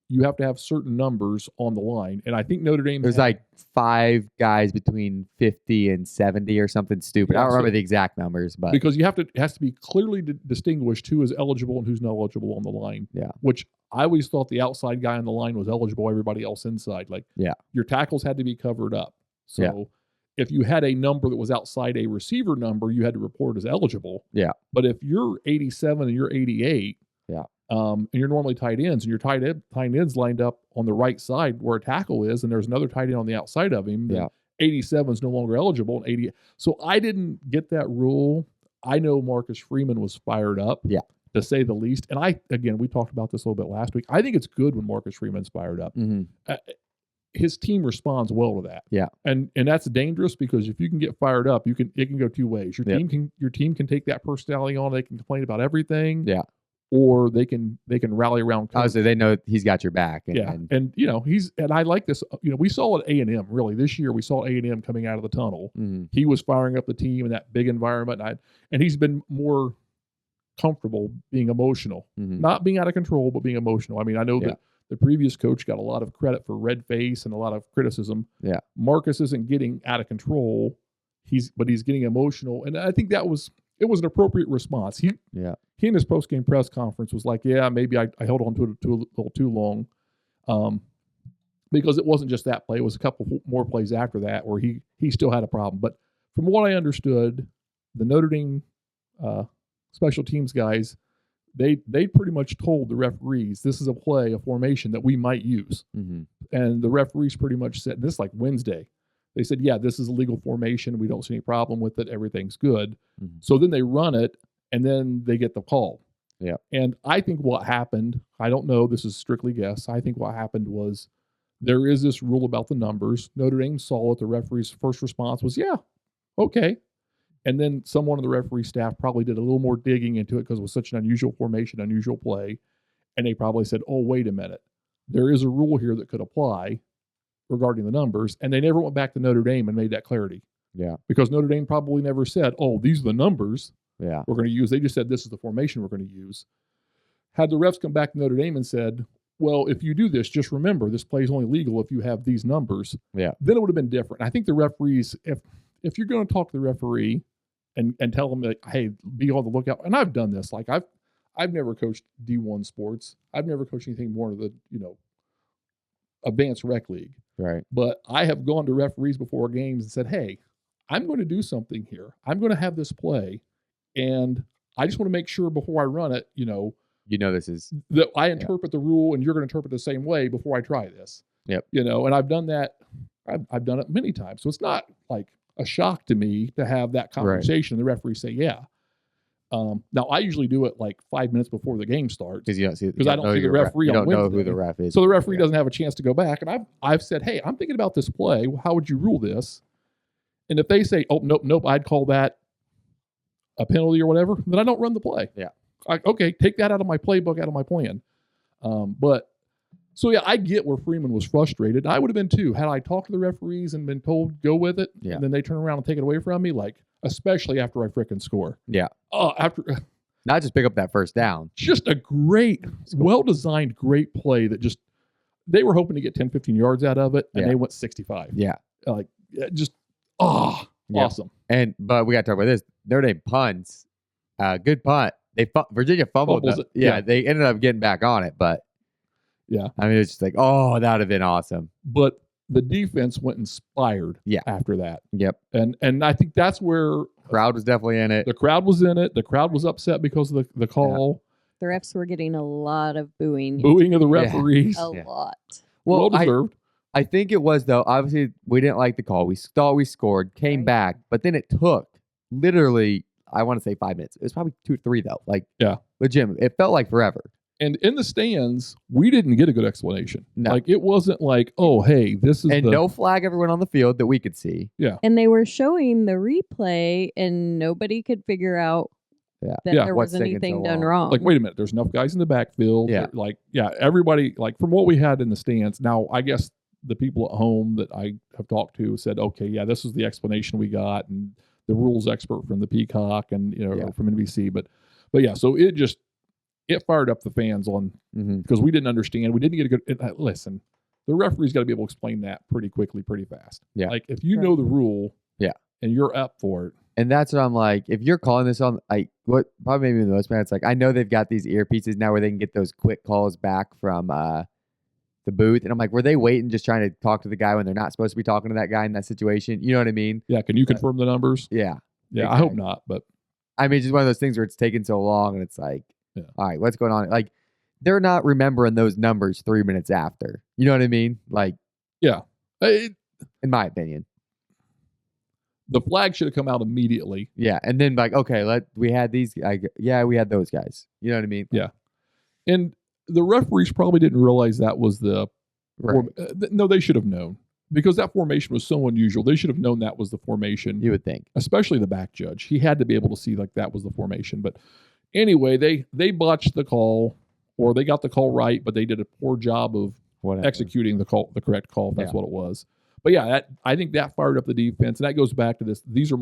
you have to have certain numbers on the line. And I think Notre Dame There's like 5 guys between 50 and 70 or something stupid. Yeah, I don't remember the exact numbers, but because it has to be clearly distinguished who is eligible and who's not eligible on the line. Yeah. Which I always thought the outside guy on the line was eligible, everybody else inside. Like, your tackles had to be covered up. So if you had a number that was outside a receiver number, you had to report as eligible. Yeah. But if you're 87 and you're 88, and you're normally tight ends, and your tight ends lined up on the right side where a tackle is, and there's another tight end on the outside of him, 87 is no longer eligible, and 80. So I didn't get that rule. I know Marcus Freeman was fired up, to say the least. And we talked about this a little bit last week. I think it's good when Marcus Freeman's fired up. Mm-hmm. His team responds well to that. Yeah. And that's dangerous, because if you can get fired up, it can go two ways. Your team can take that personality on. They can complain about everything. Yeah. Or they can rally around. Obviously, they know he's got your back. And I like this. We saw it at A&M really this year. We saw A&M coming out of the tunnel. Mm-hmm. He was firing up the team in that big environment, and he's been more comfortable being emotional, not being out of control, but being emotional. I mean, I know that the previous coach got a lot of credit for red face and a lot of criticism. Yeah, Marcus isn't getting out of control. He's getting emotional, and I think it was an appropriate response. He in his post-game press conference was like, maybe I held on to it a little too long, because it wasn't just that play. It was a couple more plays after that where he still had a problem. But from what I understood, the Notre Dame special teams guys, they pretty much told the referees, this is a formation that we might use. Mm-hmm. And the referees pretty much said, this like Wednesday, they said, this is a legal formation. We don't see any problem with it. Everything's good. Mm-hmm. So then they run it, and then they get the call. Yeah. And I think what happened, I don't know, this is strictly guess. I think what happened was there is this rule about the numbers. Notre Dame saw it. The referee's first response was, okay. And then someone on the referee staff probably did a little more digging into it, because it was such an unusual formation, unusual play. And they probably said, oh, wait a minute. There is a rule here that could apply regarding the numbers. And they never went back to Notre Dame and made that clarity. Yeah. Because Notre Dame probably never said, oh, these are the numbers we're going to use. They just said, this is the formation we're going to use. Had the refs come back to Notre Dame and said, well, if you do this, just remember, this play is only legal if you have these numbers. Yeah. Then it would have been different. I think the referees, if you're going to talk to the referee and tell them, like, hey, be on the lookout. And I've done this. Like, I've never coached D1 sports. I've never coached anything more than the, advanced rec league. Right. But I have gone to referees before games and said, hey, I'm going to do something here. I'm going to have this play, and I just want to make sure before I run it, this is that I interpret the rule, and you're going to interpret the same way before I try this. Yep. And I've done that. I've done it many times. So it's not like a shock to me to have that conversation. Right. And the referee say, yeah. Now I usually do it like 5 minutes before the game starts because you don't see I don't see the referee. You don't know who the ref is, so the referee doesn't have a chance to go back. And I've said, hey, I'm thinking about this play. How would you rule this? And if they say, oh nope, I'd call that a penalty or whatever, then I don't run the play. Yeah. Okay, take that out of my playbook, out of my plan. So yeah, I get where Freeman was frustrated. I would have been too had I talked to the referees and been told go with it. Yeah. And then they turn around and take it away from me, like especially after I frickin' score. Yeah. Oh, after not just pick up that first down. Just a great, well-designed, great play that just they were hoping to get 10, 15 yards out of it, and they went 65. Yeah. Like just awesome. But we got to talk about this. Notre Dame punts. Good punt. Virginia fumbled it. Yeah, they ended up getting back on it, but yeah. I mean, it's just like, oh, that would have been awesome. But the defense went inspired after that. Yep. And I think that's where crowd was definitely in it. The crowd was in it. The crowd was upset because of the call. The refs were getting a lot of booing. Booing of the referees. A lot. Well deserved. I think it was, though, obviously we didn't like the call. We thought we scored, came back, but then it took literally, I want to say 5 minutes. It was probably 2 or 3, though. Like, legit. It felt like forever. And in the stands, we didn't get a good explanation. No. Like, it wasn't like, oh, hey, this is no flag everyone on the field that we could see. Yeah. And they were showing the replay, and nobody could figure out that there was anything done wrong. Like, wait a minute, there's enough guys in the backfield. Yeah. Everybody, like, from what we had in the stands. Now, I guess the people at home that I have talked to said, okay, yeah, this is the explanation we got, and the rules expert from the Peacock and, from NBC. But yeah, so it fired up the fans on because we didn't understand. We didn't get a good listen. The referee's got to be able to explain that pretty quickly, pretty fast. Yeah. Like if you know the rule, and you're up for it. And that's what I'm like. If you're calling this on, what probably maybe the most man, it's like I know they've got these earpieces now where they can get those quick calls back from the booth, and I'm like, were they waiting, just trying to talk to the guy when they're not supposed to be talking to that guy in that situation? You know what I mean? Yeah. Can you confirm the numbers? Yeah. Yeah. Exactly. I hope not, but I mean, it's just one of those things where it's taking so long, and it's like. Yeah. All right, what's going on? Like, they're not remembering those numbers 3 minutes after. You know what I mean? Like, yeah. In my opinion. The flag should have come out immediately. Yeah, and then like, okay, we had these. We had those guys. You know what I mean? Yeah. And the referees probably didn't realize that was the. Right. No, they should have known because that formation was so unusual. They should have known that was the formation. You would think, especially the back judge. He had to be able to see like that was the formation, but. Anyway, they botched the call, or they got the call right, but they did a poor job of executing the correct call. If that's what it was. But yeah, I think that fired up the defense, and that goes back to this. These are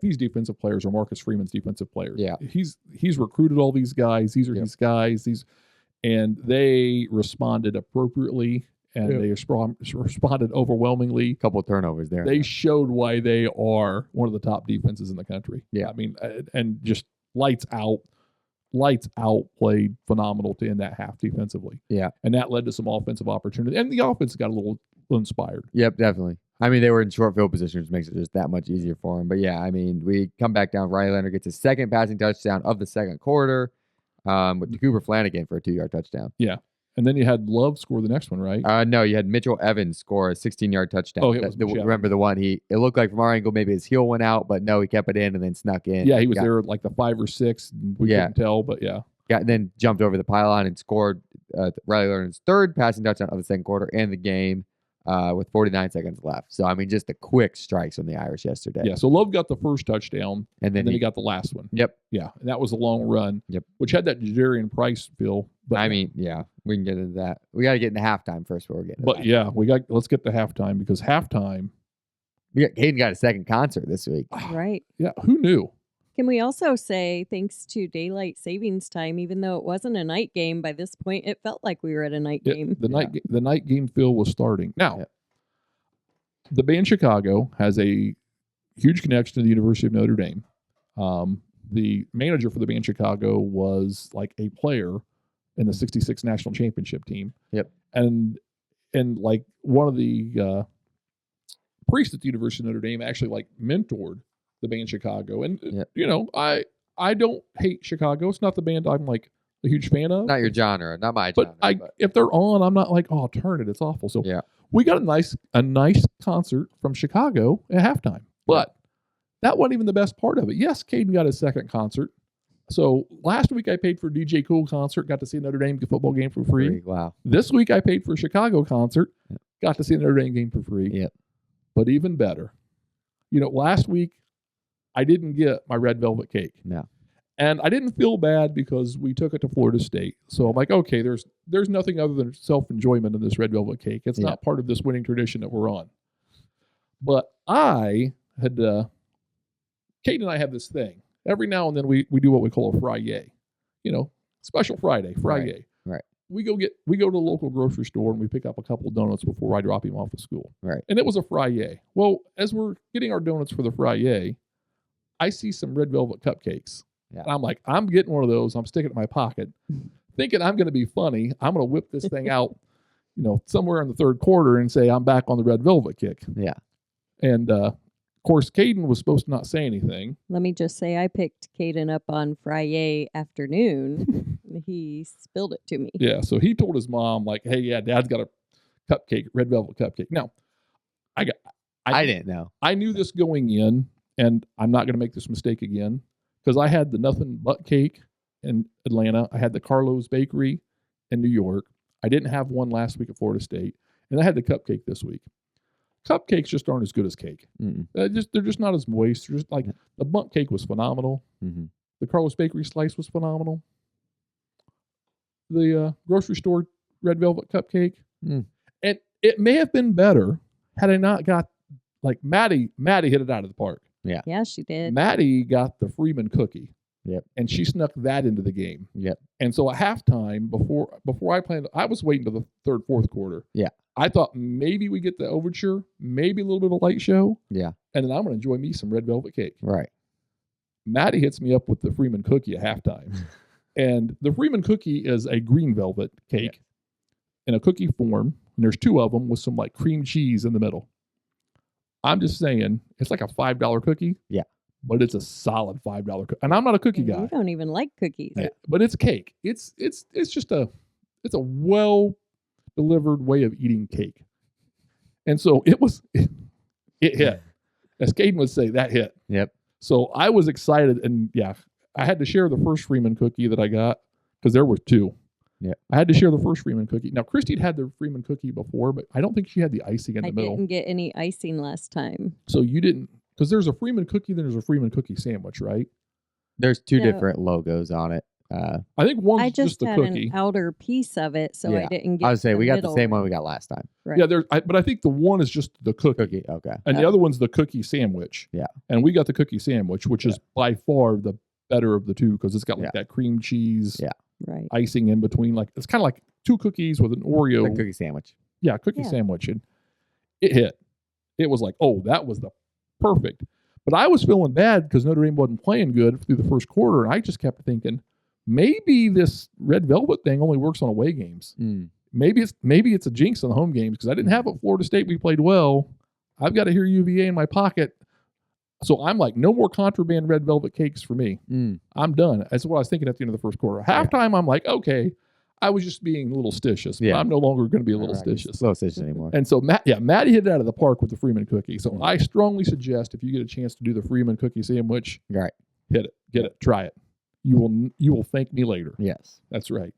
these defensive players are Marcus Freeman's defensive players. Yeah, he's recruited all these guys. These are his guys. And they responded appropriately, and they responded overwhelmingly. A couple of turnovers there. They showed why they are one of the top defenses in the country. Yeah, I mean, and just lights out played phenomenal to end that half defensively. Yeah. And that led to some offensive opportunity. And the offense got a little inspired. Yep, definitely. I mean, they were in short field position, which makes it just that much easier for them. But yeah, I mean, we come back down. Riley Leonard gets his second passing touchdown of the second quarter with Cooper Flanagan for a 2-yard touchdown. Yeah. And then you had Love score the next one, right? No, you had Mitchell Evans score a 16-yard touchdown. Oh, remember the one? It looked like from our angle maybe his heel went out, but no, he kept it in and then snuck in. Yeah, he was there like the 5 or 6. We couldn't tell, but yeah. Then jumped over the pylon and scored Riley Leonard's third passing touchdown of the second quarter and the game with 49 seconds left. So, I mean, just the quick strikes from the Irish yesterday. Yeah, so Love got the first touchdown, and then he got the last one. Yep. Yeah, and that was a long run, which had that Jadarian Price feel. But I mean, yeah, we can get into that. We got to get into halftime first before we get into that. But yeah, let's get to halftime because halftime. Hayden got a second concert this week. Right. Yeah, who knew? Can we also say thanks to daylight savings time, even though it wasn't a night game, by this point it felt like we were at a night game. The night game feel was starting. Now, the band Chicago has a huge connection to the University of Notre Dame. The manager for the band Chicago was like a player in the '66 national championship team. Yep. And like one of the priests at the University of Notre Dame actually like mentored the band Chicago. And, I don't hate Chicago. It's not the band I'm like a huge fan of. Not your genre, not my But genre. if they're on, I'm not like, oh, turn it. It's awful. So Yeah. we got a nice concert from Chicago at halftime. But that wasn't even the best part of it. Yes, Caden got his second concert. So last week I paid for a DJ Cool concert, got to see a Notre Dame football game for free. Wow. This week I paid for a Chicago concert, got to see a Notre Dame game for free. Yep. But even better, last week I didn't get my red velvet cake. No. And I didn't feel bad because we took it to Florida State. So I'm like, okay, there's nothing other than self-enjoyment in this red velvet cake. It's not part of this winning tradition that we're on. But I had, Kate and I have this thing. Every now and then we do what we call a Friday. Special Friday. Right. We go to the local grocery store and we pick up a couple of donuts before I drop him off at school. Right. And it was a Friday. Well, as we're getting our donuts for the Friday, I see some red velvet cupcakes. Yeah. And I'm like, I'm getting one of those. I'm sticking it in my pocket, thinking I'm going to be funny. I'm going to whip this thing out, somewhere in the third quarter and say I'm back on the red velvet kick. Yeah. And of course, Caden was supposed to not say anything. Let me just say, I picked Caden up on Friday afternoon. He spilled it to me. Yeah. So he told his mom, like, hey, yeah, Dad's got a cupcake, red velvet cupcake. Now, I didn't know. I knew this going in, and I'm not going to make this mistake again because I had the Nothing But Cake in Atlanta. I had the Carlo's Bakery in New York. I didn't have one last week at Florida State, and I had the cupcake this week. Cupcakes just aren't as good as cake. They're just not as moist. They're just like the Bundt cake was phenomenal. Mm-hmm. The Carlos Bakery slice was phenomenal. The grocery store red velvet cupcake, and it may have been better had I not got Maddie hit it out of the park. Yeah, she did. Maddie got the Freeman cookie. Yep. And she snuck that into the game. Yep. And so at halftime, before I planned, I was waiting till the third, fourth quarter. Yeah. I thought maybe we get the overture, maybe a little bit of a light show. Yeah. And then I'm going to enjoy me some red velvet cake. Right. Maddie hits me up with the Freeman cookie at halftime. And the Freeman cookie is a green velvet cake in a cookie form. And there's two of them with some cream cheese in the middle. I'm just saying, it's like a $5 cookie. Yeah. But it's a solid $5 cookie. And I'm not a cookie guy. You don't even like cookies. Yeah. But it's cake. It's just a well delivered way of eating cake. And so it hit. As Caden would say, that hit. Yep. So I was excited, and I had to share the first Freeman cookie that I got because there were two. Yeah. I had to share the first Freeman cookie. Now, Christy had the Freeman cookie before, but I don't think she had the icing in the middle. I didn't get any icing last time. So you didn't, because there's a Freeman cookie, then there's a Freeman cookie sandwich, right? There's two different logos on it. I think one's just the had cookie. An outer piece of it, so I didn't get. I would say we got middle. the same one we got last time. Right. Yeah, but I think the one is just the cookie. Okay. And the other one's the cookie sandwich. Yeah. And we got the cookie sandwich, which is by far the better of the two because it's got that cream cheese icing in between. It's kind of like two cookies with an Oreo. Like cookie sandwich. Yeah, cookie sandwich. And it hit. It was like, oh, that was the perfect. But I was feeling bad because Notre Dame wasn't playing good through the first quarter. And I just kept thinking, maybe this red velvet thing only works on away games. Maybe it's a jinx on the home games because I didn't have it at Florida State. We played well. I've got to hear UVA in my pocket. So I'm like, no more contraband red velvet cakes for me. I'm done. That's what I was thinking at the end of the first quarter. Halftime, I'm like, okay, I was just being a little stitious. But I'm no longer going to be a little stitious. No stitious anymore. And so Maddie hit it out of the park with the Freeman cookie. So I strongly suggest if you get a chance to do the Freeman cookie sandwich, hit it, get it, try it. You will thank me later. Yes, that's right.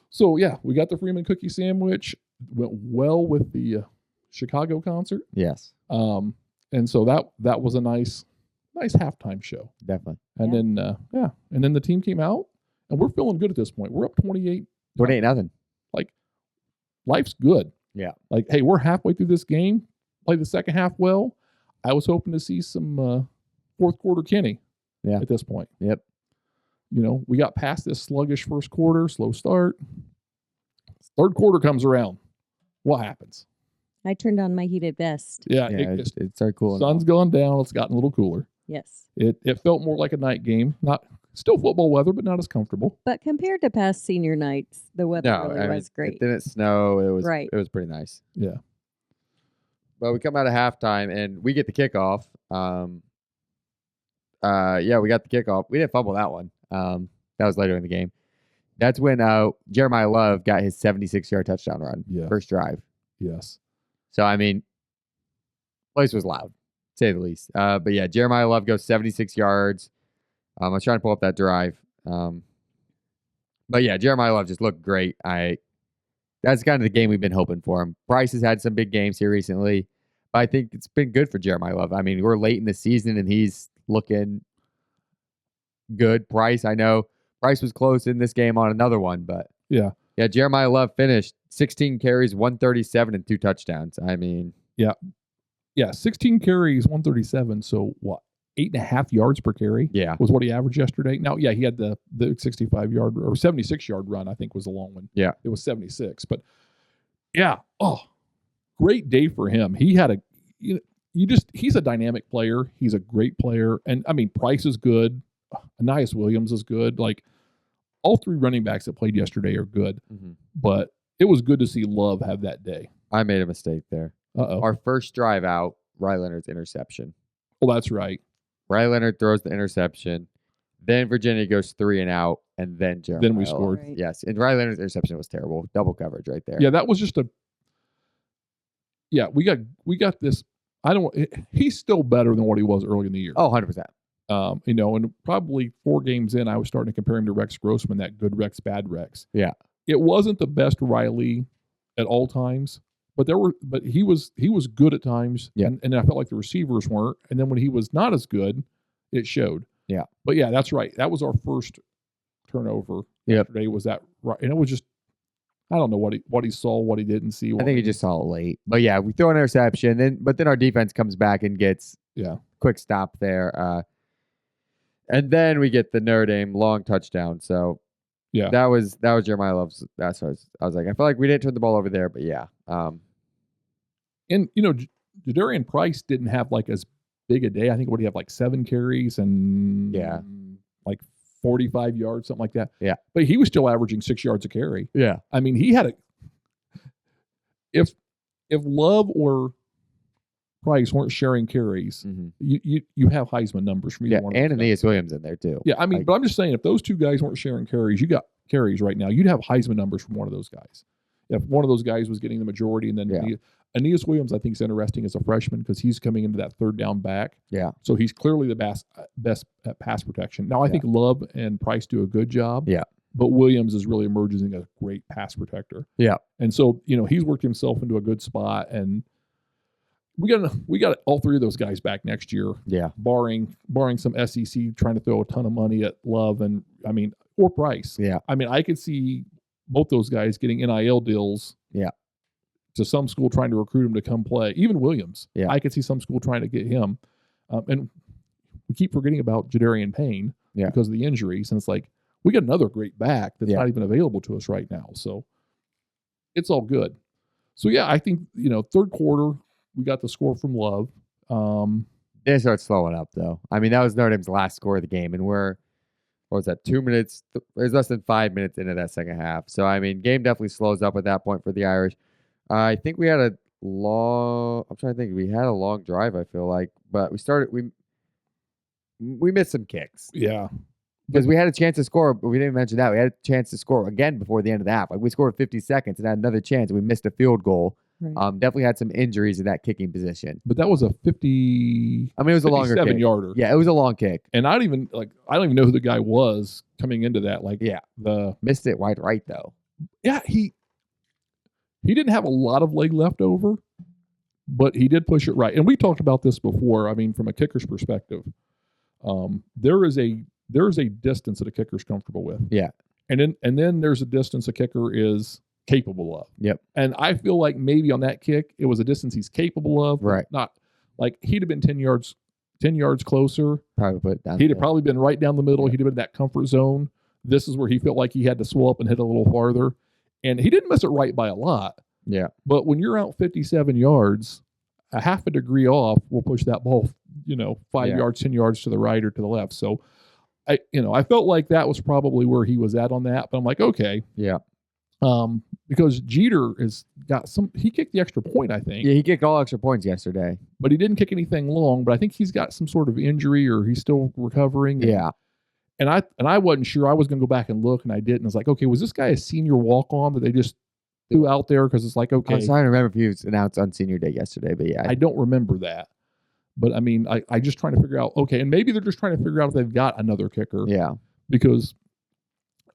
So we got the Freeman cookie sandwich. Went well with the Chicago concert. Yes. And so that was a nice halftime show. Definitely. And then the team came out, and we're feeling good at this point. We're up 28. 28-0. Life's good. Yeah. Hey, we're halfway through this game. Play the second half well. I was hoping to see some fourth quarter Kenny. Yeah. At this point. Yep. We got past this sluggish first quarter, slow start. Third quarter comes around. What happens? I turned on my heated vest. Yeah, it started cooling. Sun's gone down. It's gotten a little cooler. Yes. It felt more like a night game. Not still football weather, but not as comfortable. But compared to past senior nights, the weather was great. It didn't snow. It was It was pretty nice. Yeah. But we come out of halftime and we get the kickoff. We got the kickoff. We didn't fumble that one. That was later in the game. That's when Jeremiah Love got his 76-yard touchdown run. Yeah. First drive. Yes. So, I mean, place was loud, to say the least. But yeah, Jeremiah Love goes 76 yards. I was trying to pull up that drive. But yeah, Jeremiah Love just looked great. That's kind of the game we've been hoping for him. Price has had some big games here recently, but I think it's been good for Jeremiah Love. I mean, we're late in the season and he's looking good. Price, I know Price was close in this game on another one, but yeah, Jeremiah Love finished 16 carries, 137, and 2 touchdowns. I mean, yeah, 16 carries, 137. So what? 8.5 yards per carry. Yeah, was what he averaged yesterday. Now, yeah, he had the 65-yard or 76-yard run. I think was the long one. Yeah, it was 76. But yeah, great day for him. He had he's a dynamic player. He's a great player, and I mean, Price is good. Anais Williams is good. Like all 3 running backs that played yesterday are good. Mm-hmm. But it was good to see Love have that day. I made a mistake there. Uh-oh. Our first drive out, Riley Leonard's interception. Well, that's right. Riley Leonard throws the interception. Then Virginia goes 3 and out, and then Jeremiah. Then we scored. Right. Yes, and Riley Leonard's interception was terrible. Double coverage right there. Yeah, that was just we got this. He's still better than what he was early in the year. Oh, 100%. And probably 4 games in, I was starting to compare him to Rex Grossman, that good Rex, bad Rex. Yeah. It wasn't the best Riley at all times, but he was good at times. Yeah. And I felt like the receivers weren't. And then when he was not as good, it showed. Yeah. But yeah, that's right. That was our first turnover yesterday. Was that right? And it was just, I don't know what he saw, what he didn't see. I think he just saw it late. But yeah, we throw an interception, but then our defense comes back and gets quick stop there. And then we get the Notre Dame long touchdown. So yeah, that was Jeremiah Love's. That's what I was like. I feel like we didn't turn the ball over there, but yeah. And Jadarian Price didn't have like as big a day. I think what he had like 7 carries and like 45 yards, something like that. Yeah, but he was still averaging 6 yards a carry. Yeah, I mean he had if Love or Price weren't sharing carries, mm-hmm. you have Heisman numbers from either one. And Anais Williams in there too. Yeah, I mean, but I'm just saying, if those 2 guys weren't sharing carries, you got carries right now. You'd have Heisman numbers from one of those guys. If one of those guys was getting the majority, and then Anais Williams, I think, is interesting as a freshman because he's coming into that 3rd down back. Yeah, so he's clearly the best at pass protection. Now, I think Love and Price do a good job. Yeah. But Williams is really emerging as a great pass protector. Yeah. And so, he's worked himself into a good spot, and we got all 3 of those guys back next year. Yeah. Barring some SEC trying to throw a ton of money at Love or Price. Yeah. I mean, I could see both those guys getting NIL deals. Yeah. To some school trying to recruit him to come play. Even Williams. Yeah. I could see some school trying to get him. And we keep forgetting about Jadarian Payne because of the injuries. And it's like, we got another great back that's not even available to us right now. So it's all good. So yeah, I think, 3rd quarter, we got the score from Love. They start slowing up though. I mean, that was Notre Dame's last score of the game, and what was that? 2 minutes? It was less than 5 minutes into that second half. So I mean, game definitely slows up at that point for the Irish. I think we had a long. I'm trying to think. We had a long drive. I feel like, but we missed some kicks. Yeah. Because we had a chance to score, but we didn't mention that. We had a chance to score again before the end of the half. Like we scored 50 seconds and had another chance, and we missed a field goal. Right. Definitely had some injuries in that kicking position. But that was a 50. I mean, it was a longer 7-yarder. Yeah, it was a long kick. And I don't even know who the guy was coming into that. Like, missed it wide right though. Yeah, he didn't have a lot of leg left over, but he did push it right. And we talked about this before. I mean, from a kicker's perspective, there is a distance that a kicker's comfortable with. Yeah. And then there's a distance a kicker is capable of. Yep. And I feel like maybe on that kick, it was a distance he's capable of. Right. Not like he'd have been 10 yards closer. Probably put it down. He'd have probably been right down the middle. Yep. He'd have been in that comful zone. This is where he felt like he had to swell up and hit a little farther. And he didn't miss it right by a lot. Yeah. But when you're out 57 yards, a half a degree off will push that ball, 5 yards, 10 yards to the right or to the left. So I felt like that was probably where he was at on that. But I'm like, okay. Yeah. Because Jeter he kicked the extra point, I think. Yeah, he kicked all extra points yesterday. But he didn't kick anything long, but I think he's got some sort of injury or he's still recovering. Yeah. And I wasn't sure. I was going to go back and look, and I didn't. I was like, okay, was this guy a senior walk-on that they just threw out there? Because it's like, okay. I was trying to remember if he was announced on senior day yesterday, but yeah. I don't remember that. But I mean, I just trying to figure out, okay, and maybe they're just trying to figure out if they've got another kicker. Yeah. Because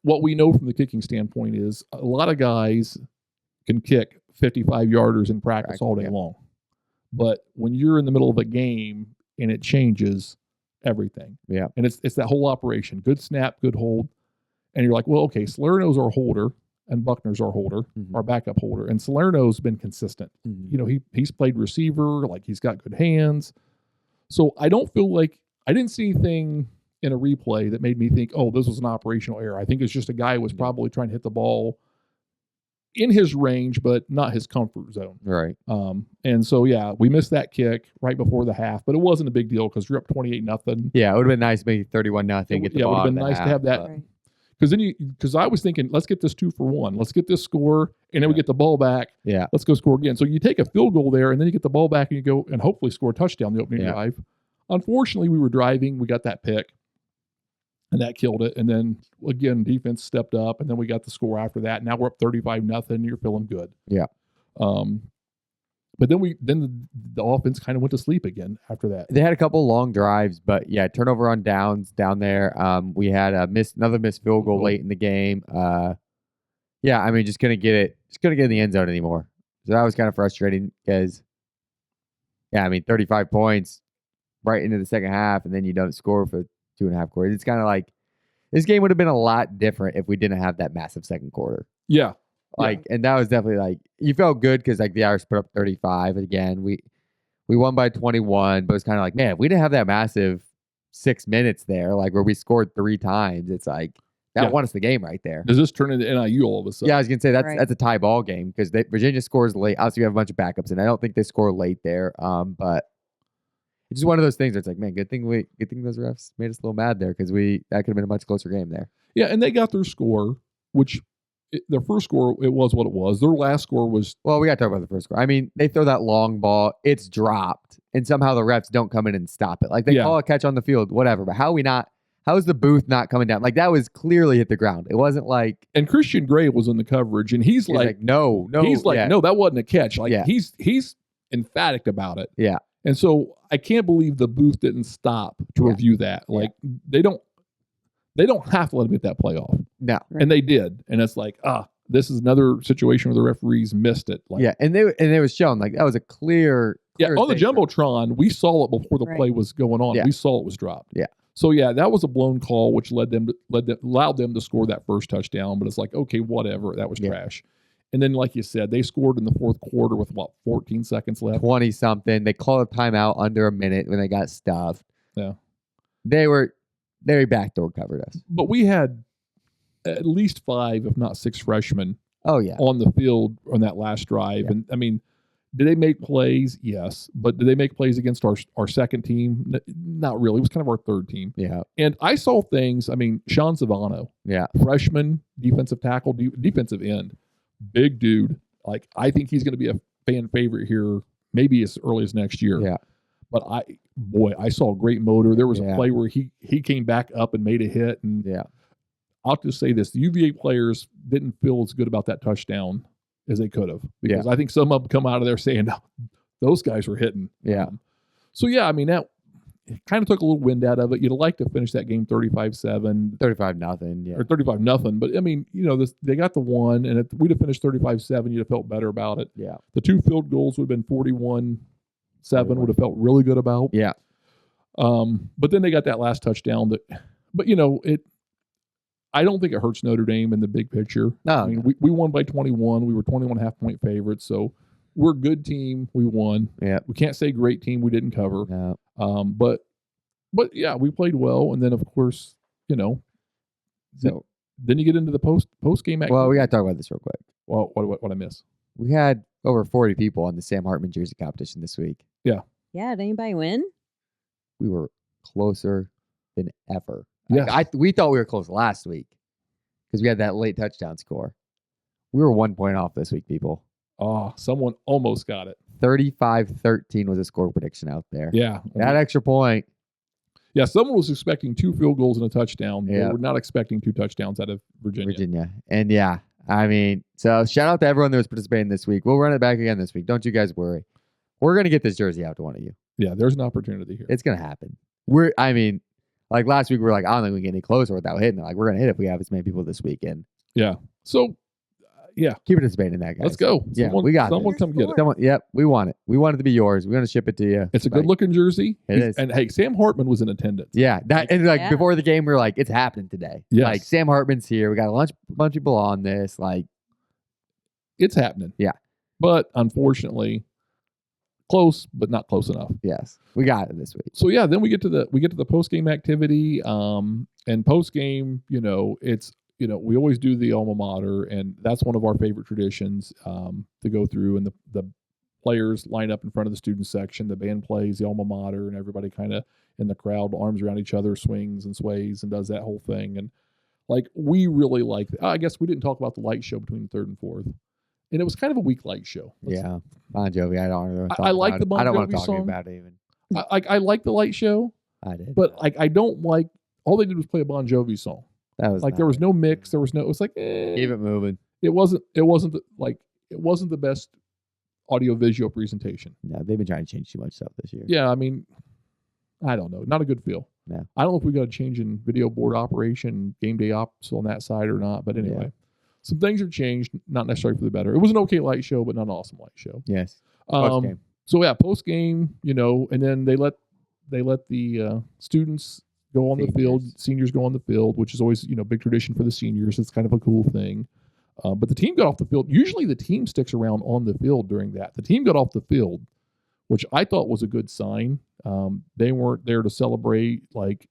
what we know from the kicking standpoint is a lot of guys can kick 55-yarders in practice all day long. But when you're in the middle of a game and it changes everything. Yeah. And it's that whole operation. Good snap, good hold. And you're like, well, okay, Salerno's our holder and Buckner's our holder, our backup holder. And Salerno's been consistent. You know, he's played receiver, like he's got good hands. So I don't feel like I didn't see anything in a replay that made me think, oh, this was an operational error. I think it's just a guy who was probably trying to hit the ball in his range, but not his comfort zone. Right. And so, yeah, we missed that kick right before the half, but it wasn't a big deal because you're up 28-0. Yeah, it would have been nice, maybe 31-0. Get the it ball would have been nice to have that. Because I was thinking, let's get this 2-for-1. Let's get this score, and then we get the ball back. Yeah. Let's go score again. So you take a field goal there, and then you get the ball back, and you go and hopefully score a touchdown the opening drive. Unfortunately, we were driving. We got that pick, and that killed it. And then, again, defense stepped up, and then we got the score after that. Now we're up 35-0. You're feeling good. Yeah. But then the offense kind of went to sleep again after that. They had a couple long drives, but yeah, turnover on downs down there. We had another missed field goal late in the game. Yeah, I mean, just couldn't get in the end zone anymore. So that was kind of frustrating because, yeah, I mean, 35 points right into the second half, and then you don't score for 2.5 quarters. It's kind of like this game would have been a lot different if we didn't have that massive second quarter. Yeah. And that was definitely like, you felt good because like the Irish put up 35. And again, we won by 21, but it's kind of like, man, if we didn't have that massive 6 minutes there, like where we scored 3 times, it's like that won us the game right there. Does this turn into NIU all of a sudden? Yeah, I was gonna say that's a tie ball game because Virginia scores late. Obviously, we have a bunch of backups, and I don't think they score late there. But it's just one of those things where it's like, man, good thing those refs made us a little mad there because that could have been a much closer game there. Yeah, and they got their score, which. Their first score, it was what it was. Their last score was... Well, we got to talk about the first score. I mean, they throw that long ball. It's dropped. And somehow the refs don't come in and stop it. Like, they call a catch on the field, whatever. But how is the booth not coming down? Like, that was clearly hit the ground. It wasn't like... And Christian Gray was in the coverage, and he's like no. He's like, no, that wasn't a catch. Like, he's emphatic about it. Yeah. And so I can't believe the booth didn't stop to review that. Like, they don't have to let him get that play off. No. Right. And they did. And it's like, this is another situation where the referees missed it. Like, and they was shown like that was a clear on the Jumbotron, we saw it before the play was going on. Yeah. We saw it was dropped. Yeah. So that was a blown call, which allowed them to score that first touchdown. But it's like, okay, whatever. That was trash. And then, like you said, they scored in the fourth quarter with 14 seconds left. 20 something. They called a timeout under a minute when they got stuffed. Yeah. They backdoor covered us. But we had at least 5, if not 6 freshmen on the field on that last drive. Yeah. And, I mean, did they make plays? Yes. But did they make plays against our second team? Not really. It was kind of our third team. Yeah. And I saw things, I mean, Sean Savano, freshman, defensive tackle, defensive end, big dude. Like, I think he's going to be a fan favorite here maybe as early as next year. Yeah. But I saw a great motor. There was a play where he came back up and made a hit. And I'll just say this: the UVA players didn't feel as good about that touchdown as they could have, because I think some of them come out of there saying, no, those guys were hitting. Yeah. I mean, that kind of took a little wind out of it. You'd like to finish that game 35-7. 35-0, yeah. Or 35-0. But, I mean, they got the one, and if we'd have finished 35-7, you'd have felt better about it. Yeah. The 2 field goals would have been 41-7, would have felt really good about. Yeah. But then they got that last touchdown. I don't think it hurts Notre Dame in the big picture. No. I mean, we won by 21. We were 21.5 point favorites. So we're a good team. We won. Yeah. We can't say great team. We didn't cover. No. But yeah, we played well. And then, of course, then you get into the post game activity. Well, we got to talk about this real quick. Well, what I miss? We had over 40 people on the Sam Hartman jersey competition this week. Yeah. Yeah. Did anybody win? We were closer than ever. Yeah. We thought we were close last week because we had that late touchdown score. We were 1 point off this week, people. Oh, someone almost got it. 35-13 was a score prediction out there. Yeah. That extra point. Yeah, someone was expecting 2 field goals and a touchdown. Yeah. They were not expecting 2 touchdowns out of Virginia. And yeah, I mean, so shout out to everyone that was participating this week. We'll run it back again this week. Don't you guys worry. We're going to get this jersey out to one of you. Yeah, there's an opportunity here. It's going to happen. Like last week, we were like, I don't think we can get any closer without hitting it. Like, we're going to hit if we have as many people this weekend. Yeah. So, yeah. Keep participating in that, guys. Let's go. Yeah, we got someone this. come get it. Yep, we want it. We want it to be yours. We're going to ship it to you. It's a good-looking jersey. It is. And, hey, Sam Hartman was in attendance. Yeah. Before the game, we were like, it's happening today. Yes. Like, Sam Hartman's here. We got a bunch of people on this. Like, it's happening. Yeah. But, unfortunately, close, but not close enough. Yes. We got it this week. So, yeah, then we get to the post-game activity. And post-game, it's, we always do the alma mater, and that's one of our favorite traditions to go through. And the players line up in front of the student section. The band plays the alma mater, and everybody kind of in the crowd, arms around each other, swings and sways and does that whole thing. And like, we really like that. I guess we didn't talk about the light show between the third and fourth. And it was kind of a weak light show. Yeah. Bon Jovi, I don't really I like the Bon Jovi I don't want to talk song. about it even. I like the light show. I did. But like, I don't like, all they did was play a Bon Jovi song. That was like, there was no mix. It was like, keep it moving. It wasn't the best audio visual presentation. No, they've been trying to change too much stuff this year. Yeah, I mean, I don't know. Not a good feel. Yeah. I don't know if we got a change in video board operation, game day ops on that side or not. But anyway, some things have changed, not necessarily for the better. It was an okay light show, but not an awesome light show. Yes. Post-game. So yeah, post game, and then they let the students go on the field. Seniors go on the field, which is always, big tradition for the seniors. It's kind of a cool thing. But the team got off the field. Usually the team sticks around on the field during that. The team got off the field, which I thought was a good sign. They weren't there to celebrate. Like,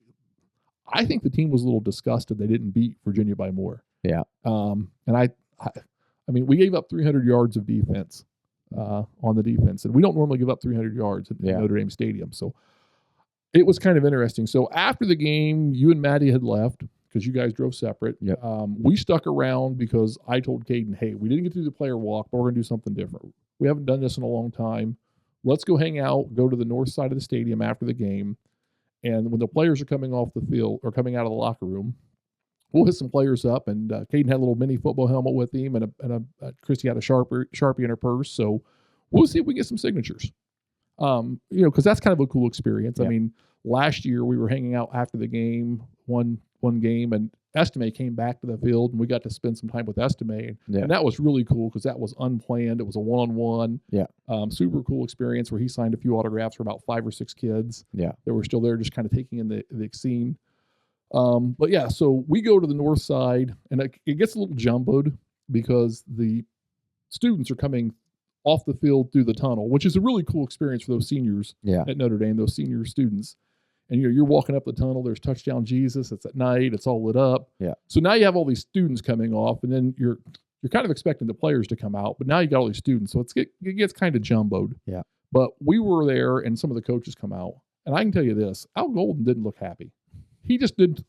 I think the team was a little disgusted they didn't beat Virginia by more. Yeah. And I mean, we gave up 300 yards of defense on the defense, and we don't normally give up 300 yards at Notre Dame Stadium. So it was kind of interesting. So after the game, you and Maddie had left because you guys drove separate. Yep. We stuck around because I told Caden, hey, we didn't get to do the player walk, but we're going to do something different. We haven't done this in a long time. Let's go hang out, go to the north side of the stadium after the game. And when the players are coming off the field or coming out of the locker room, we'll hit some players up. And Caden had a little mini football helmet with him, and Christy had a Sharpie in her purse. So we'll see if we get some signatures. Because that's kind of a cool experience. Yeah. I mean, last year we were hanging out after the game, one game, and Estime came back to the field, and we got to spend some time with Estime, and that was really cool because that was unplanned. It was a one-on-one. Yeah. Super cool experience where he signed a few autographs for about 5 or 6 kids. Yeah. That were still there, just kind of taking in the scene. But yeah, so we go to the north side, and it gets a little jumbled because the students are coming off the field through the tunnel, which is a really cool experience for those seniors at Notre Dame, those senior students. And you're walking up the tunnel, there's Touchdown Jesus, it's at night, it's all lit up. Yeah. So now you have all these students coming off, and then you're kind of expecting the players to come out, but now you got all these students. So it gets kind of jumbled. Yeah. But we were there, and some of the coaches come out. And I can tell you this, Al Golden didn't look happy. He just didn't,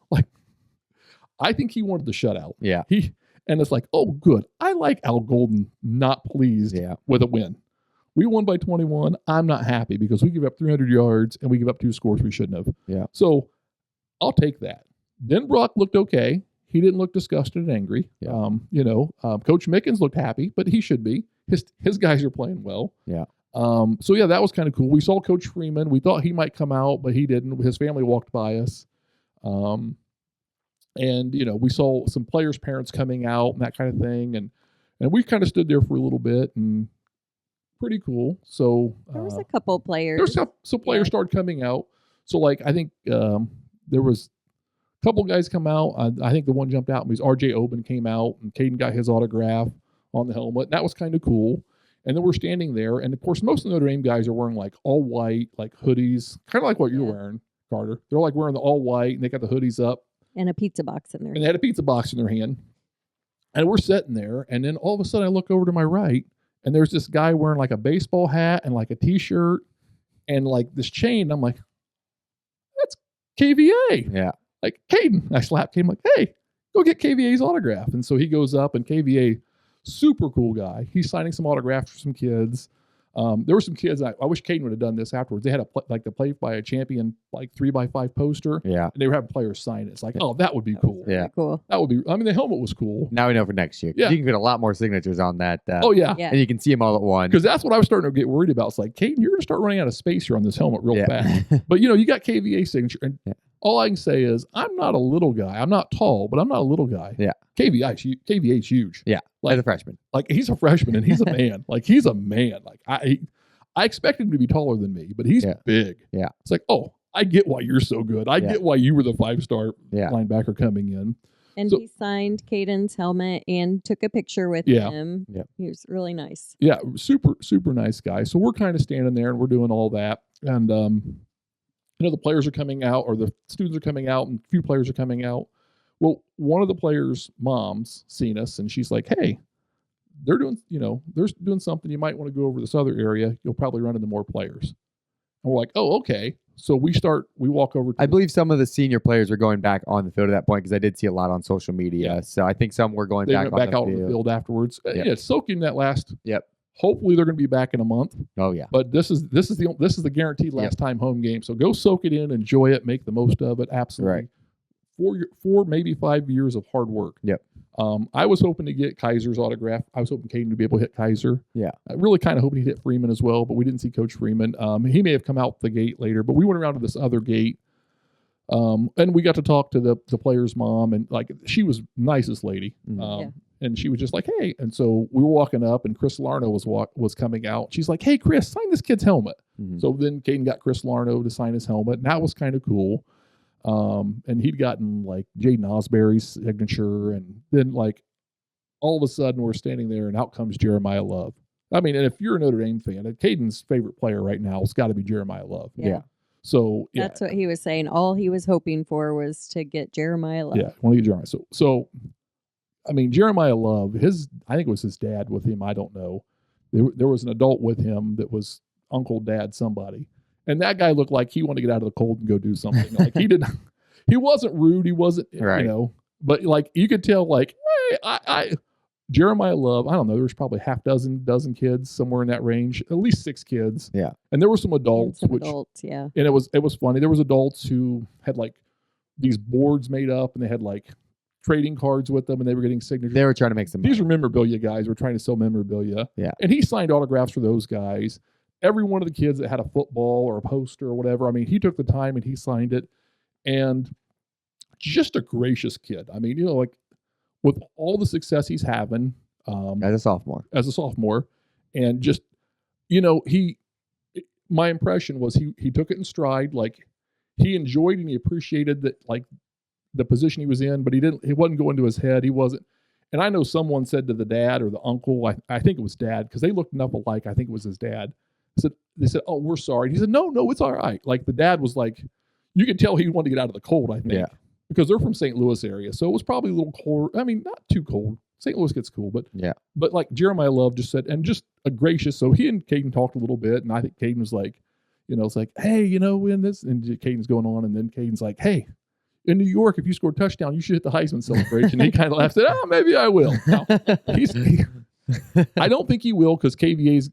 I think he wanted the shutout. Yeah. And it's like, oh, good. I like Al Golden not pleased with a win. We won by 21. I'm not happy because we give up 300 yards and we give up 2 scores we shouldn't have. Yeah. So I'll take that. Then Brock looked okay. He didn't look disgusted and angry. Yeah. Coach Mickens looked happy, but he should be. His guys are playing well. Yeah. So yeah, that was kind of cool. We saw Coach Freeman. We thought he might come out, but he didn't. His family walked by us. And we saw some players' parents coming out and that kind of thing. And we kind of stood there for a little bit, and pretty cool. So there was a couple players. There's some players started coming out. So I think there was a couple guys come out. I think the one jumped out because R.J. Oben came out, and Caden got his autograph on the helmet. That was kind of cool. And then we're standing there, and of course, most of the Notre Dame guys are wearing all white, hoodies, kind of like what you're wearing, Carter. They're wearing the all white, and they got the hoodies up. And a pizza box in there. And they had a pizza box in their hand. And we're sitting there, and then all of a sudden I look over to my right, and there's this guy wearing a baseball hat and a T-shirt and this chain. I'm like, that's KVA. Yeah. Caden. I slapped him hey, go get KVA's autograph. And so he goes up, and KVA, super cool guy. He's signing some autographs for some kids. There were some kids. I wish Caden would have done this afterwards. They had the play by a champion 3x5 poster. Yeah. And they were having players sign it. It's like, oh, that would be cool. Yeah. Cool. That would be. I mean, the helmet was cool. Now we know for next year. Yeah. You can get a lot more signatures on that. Oh yeah. And you can see them all at once. Because that's what I was starting to get worried about. It's like, Caden, you're going to start running out of space here on this helmet real fast. But you got KVA signature, and all I can say is I'm not a little guy. I'm not tall, but I'm not a little guy. Yeah. KVA's huge. Yeah. As a freshman. Like he's a freshman and he's a man. Like he's a man. Like I expected him to be taller than me, but he's big. Yeah. It's like, oh, I get why you're so good. I get why you were the 5-star linebacker coming in. And he signed Caden's helmet and took a picture with him. Yeah. He was really nice. Yeah, super, super nice guy. So we're kind of standing there and we're doing all that. And, the players are coming out, or the students are coming out, and a few players are coming out. Well, one of the players' moms seen us, and she's like, hey, they're doing something. You might want to go over this other area. You'll probably run into more players. And we're like, oh, okay. So we walk over. I believe some of the senior players were going back on the field at that point because I did see a lot on social media. Yeah. So I think some were going back on out on the field afterwards. Yep. Yeah, soaking that last. Yep. Hopefully they're going to be back in a month. Oh yeah. But this is the guaranteed last time home game. So go soak it in, enjoy it, make the most of it. Absolutely. Right. 4 maybe 5 years of hard work. Yep. I was hoping to get Kaiser's autograph. I was hoping Caden to be able to hit Kaiser. Yeah. I really kind of hoping he'd hit Freeman as well, but we didn't see Coach Freeman. He may have come out the gate later, but we went around to this other gate. And we got to talk to the player's mom, and she was nicest lady. And she was just like, hey. And so we were walking up, and Chris Larno was coming out. She's like, hey, Chris, sign this kid's helmet. Mm-hmm. So then Caden got Chris Larno to sign his helmet, and that was kind of cool. And he'd gotten Jaden Osbury's signature, and then all of a sudden we're standing there, and out comes Jeremiah Love. I mean, and if you're a Notre Dame fan, Caden's favorite player right now has got to be Jeremiah Love. Yeah. So that's what he was saying. All he was hoping for was to get Jeremiah Love. Yeah, want to get Jeremiah. So I mean, Jeremiah Love, I think it was his dad with him. I don't know. There was an adult with him that was uncle, dad, somebody. And that guy looked like he wanted to get out of the cold and go do something. He wasn't rude. He wasn't, but you could tell hey, Jeremiah Love, I don't know, there was probably half dozen kids somewhere in that range, at least 6 kids. Yeah. And there were some adults. And it was funny. There was adults who had these boards made up, and they had trading cards with them, and they were getting signatures. They were trying to make some money. These were memorabilia guys. Were trying to sell memorabilia. Yeah. And he signed autographs for those guys. Every one of the kids that had a football or a poster or whatever, I mean, he took the time and he signed it. And just a gracious kid. I mean, with all the success he's having. As a sophomore. And just, my impression was he took it in stride. He enjoyed and he appreciated that, the position he was in, but he wasn't going to his head. He wasn't. And I know someone said to the dad or the uncle, I think it was dad, because they looked enough alike. I think it was his dad. They said, oh, we're sorry. And he said, no, it's all right. The dad was you could tell he wanted to get out of the cold, I think. Yeah. Because they're from St. Louis area. So it was probably a little cold. I mean, not too cold. St. Louis gets cool, but Jeremiah Love just said, and just a gracious. So he and Caden talked a little bit, and I think Caden was it's hey, when this, and Caden's going on, and then Caden's like, hey, in New York, if you score a touchdown, you should hit the Heisman celebration. He kind of laughed, said, oh, maybe I will. Now, I don't think he will, because KVA's,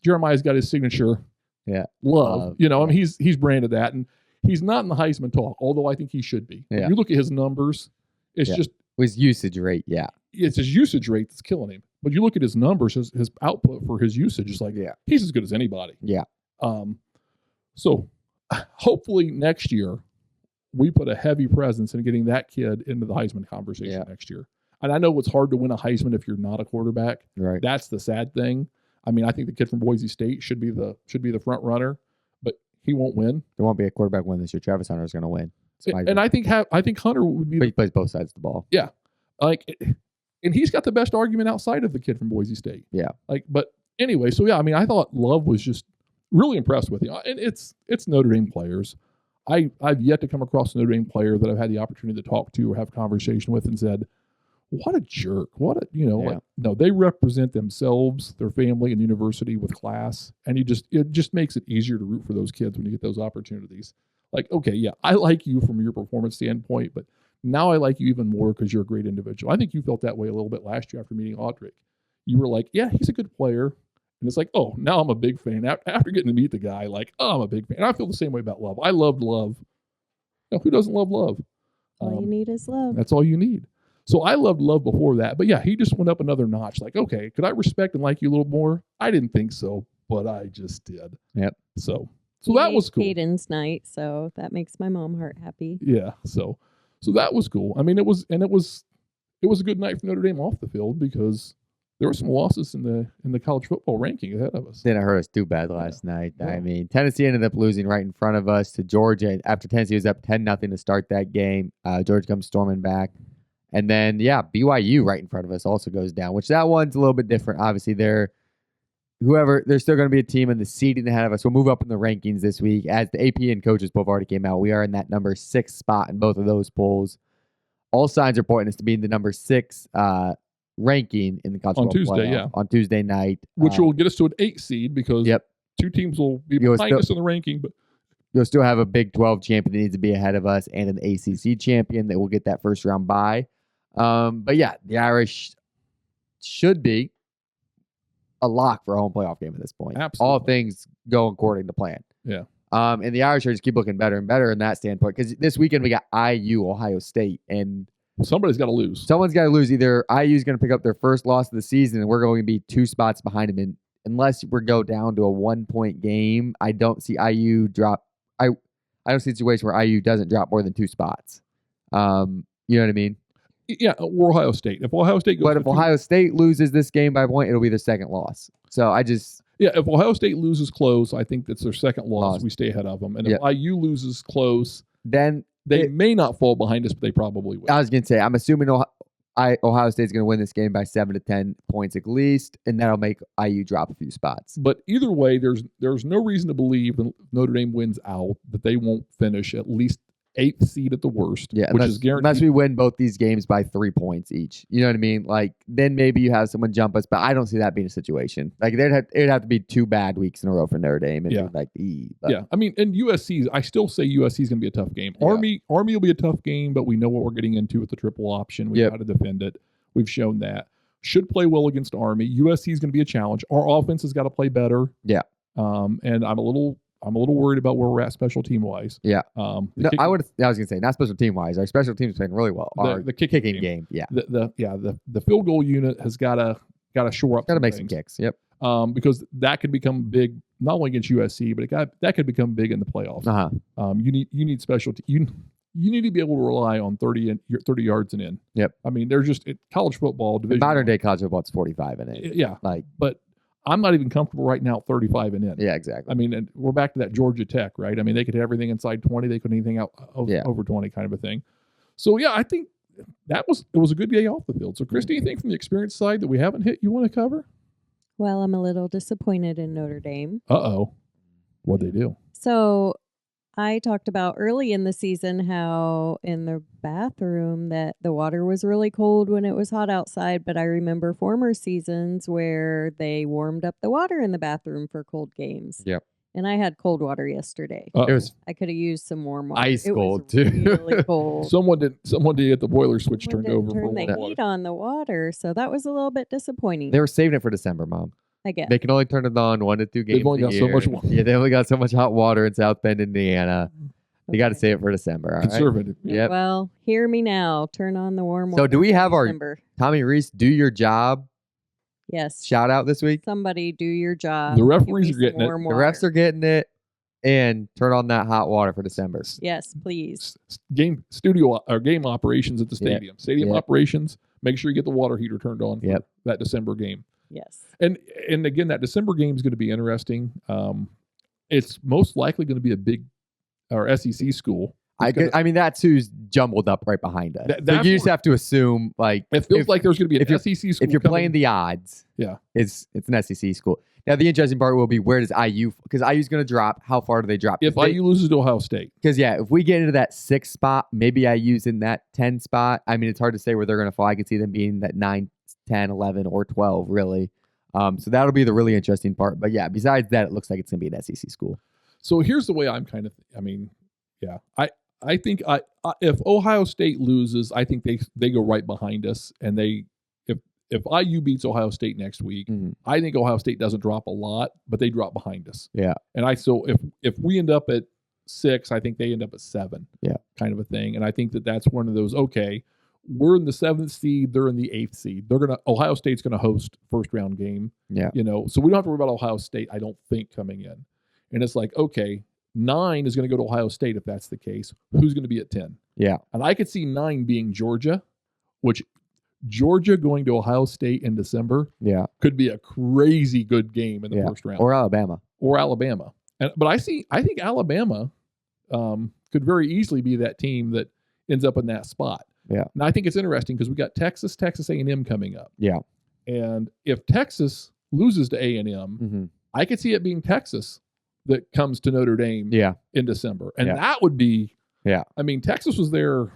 Jeremiah's got his signature. Yeah. Love. I mean, he's branded that, and he's not in the Heisman talk, although I think he should be. Yeah. If you look at his numbers, it's just his usage rate. Yeah. It's his usage rate that's killing him. But you look at his numbers, his output for his usage is he's as good as anybody. Yeah. So hopefully next year we put a heavy presence in getting that kid into the Heisman conversation next year. And I know it's hard to win a Heisman if you're not a quarterback. Right. That's the sad thing. I mean, I think the kid from Boise State should be the front runner, but he won't win. There won't be a quarterback win this year. Travis Hunter is going to win. And I think Hunter would be. But he plays both sides of the ball. Yeah, and he's got the best argument outside of the kid from Boise State. Yeah. But anyway, so I mean, I thought Love was just really impressed with him, and it's Notre Dame players. I've yet to come across a Notre Dame player that I've had the opportunity to talk to or have a conversation with and said, what a jerk. No, they represent themselves, their family, and university with class. And it just makes it easier to root for those kids when you get those opportunities. Okay, yeah, I like you from your performance standpoint, but now I like you even more because you're a great individual. I think you felt that way a little bit last year after meeting Audric. You were like, yeah, he's a good player. And it's like, oh, now I'm a big fan. After getting to meet the guy, like, oh, I'm a big fan. And I feel the same way about Love. I loved Love. Who doesn't love Love? All you need is love. That's all you need. So I loved Love before that. But yeah, he just went up another notch. Like, okay, could I respect and like you a little more? I didn't think so, but I just did. Yep. So that was cool. Hayden's night, so that makes my mom heart happy. Yeah. So that was cool. I mean, it was a good night for Notre Dame off the field because there were some losses in the college football ranking ahead of us. Didn't hurt us too bad last night. Yeah. I mean, Tennessee ended up losing right in front of us to Georgia after Tennessee was up 10-0 to start that game. Georgia comes storming back. And then, BYU right in front of us also goes down, which that one's a little bit different. Obviously, there's still going to be a team in the seeding ahead of us. We'll move up in the rankings this week. As the AP and coaches poll already came out, we are in that number 6 spot in both of those polls. All signs are pointing us to be in the number 6 ranking in the college football Tuesday, playoff on Tuesday night, which will get us to an 8 seed because 2 teams will be behind us in the ranking, but you'll still have a Big 12 champion that needs to be ahead of us and an ACC champion that will get that first round bye. But yeah, the Irish should be a lock for a home playoff game at this point. Absolutely. All things go according to plan. Yeah. And the Irish just keep looking better and better in that standpoint because this weekend we got IU, Ohio State, and somebody's got to lose. Someone's got to lose. Either IU is going to pick up their first loss of the season, and we're going to be 2 spots behind them. And unless we go down to a 1-point game, I don't see IU drop. I don't see a situation where IU doesn't drop more than 2 spots. You know what I mean? Yeah, or Ohio State. If Ohio State goes, but if Ohio State loses this game by a point, it'll be their second loss. So if Ohio State loses close, I think that's their second loss. We stay ahead of them. And if IU loses close, then they may not fall behind us, but they probably will. I was going to say, I'm assuming Ohio State's going to win this game by 7 to 10 points at least, and that'll make IU drop a few spots. But either way, there's no reason to believe that Notre Dame wins out that they won't finish at least 8th seed at the worst, which is guaranteed. Unless we win both these games by 3 points each. You know what I mean? Like, then maybe you have someone jump us, but I don't see that being a situation. Like, it'd have to be 2 bad weeks in a row for Notre Dame. Yeah, I mean, and USC, I still say USC is going to be a tough game. Yeah. Army will be a tough game, but we know what we're getting into with the triple option. We've got to defend it. We've shown that. Should play well against Army. USC is going to be a challenge. Our offense has got to play better. Yeah. And I'm a little worried about where we're at special team wise. Yeah. I was gonna say not special team wise. Our special teams playing really well. The kicking game. Yeah. The field goal unit has got to shore up. Got to make some kicks. Yep. Because that could become big not only against USC, but that could become big in the playoffs. You need special. You need to be able to rely on 30 yards and in. Yep. I mean, there's just college football division. Modern day college football, it's 45 and in. Yeah. But I'm not even comfortable right now 35 and in. Yeah, exactly. I mean, and we're back to that Georgia Tech, right? I mean, they could hit everything inside 20. They couldn't anything out over 20 kind of a thing. So, yeah, I think it was a good day off the field. So, Christy, anything from the experience side that we haven't hit you want to cover? Well, I'm a little disappointed in Notre Dame. Uh-oh. What'd they do? So I talked about early in the season how in the bathroom that the water was really cold when it was hot outside, but I remember former seasons where they warmed up the water in the bathroom for cold games. Yep. And I had cold water yesterday. I could have used some warm water. Ice cold too. Really cold. Someone did get the boiler switch turned over for turn the heat on the water, so that was a little bit disappointing. They were saving it for December, Mom. I guess they can only turn it on 1 to 2 games. They've only got so much water. Yeah, they only got so much hot water in South Bend, Indiana. They got to save it for December. All Conservative. Right? Yep. Well, hear me now. Turn on the warm water. So, do we have our December. Tommy Reese do your job? Yes. Shout out this week. Somebody do your job. The referees are getting it. The refs are getting it. And turn on that hot water for December. Yes, please. Game operations at the stadium. Yep. Stadium operations. Make sure you get the water heater turned on for that December game. Yes. And again, that December game is going to be interesting. It's most likely going to be a big SEC school. I mean, that's who's jumbled up right behind us. So you just have to assume, like, it feels like there's going to be an SEC school. If you're playing the odds, it's an SEC school. Now, the interesting part will be where does IU, because IU's going to drop. How far do they drop? If IU loses to Ohio State. Because, if we get into that 6th spot, maybe IU's in that 10 spot. I mean, it's hard to say where they're going to fall. I could see them being that 9, 10, 11, or 12, really. So that'll be the really interesting part. But, besides that, it looks like it's going to be an SEC school. So here's the way I'm kind of, I think if Ohio State loses, I think they go right behind us, and if IU beats Ohio State next week, I think Ohio State doesn't drop a lot, but they drop behind us. Yeah. And if we end up at 6, I think they end up at 7. Yeah. Kind of a thing. And I think that's one of those, okay, we're in the 7th seed, they're in the 8th seed. Ohio State's going to host first round game. Yeah. So we don't have to worry about Ohio State, I don't think, coming in. And it's like, okay, 9 is going to go to Ohio State if that's the case. Who's going to be at 10? Yeah. And I could see 9 being Georgia, which Georgia going to Ohio State in December could be a crazy good game in the first round. Or Alabama. But I think Alabama could very easily be that team that ends up in that spot. Yeah. And I think it's interesting because we got Texas A&M coming up. Yeah. And if Texas loses to A&M, I could see it being Texas that comes to Notre Dame in December. And that would be, I mean, Texas was there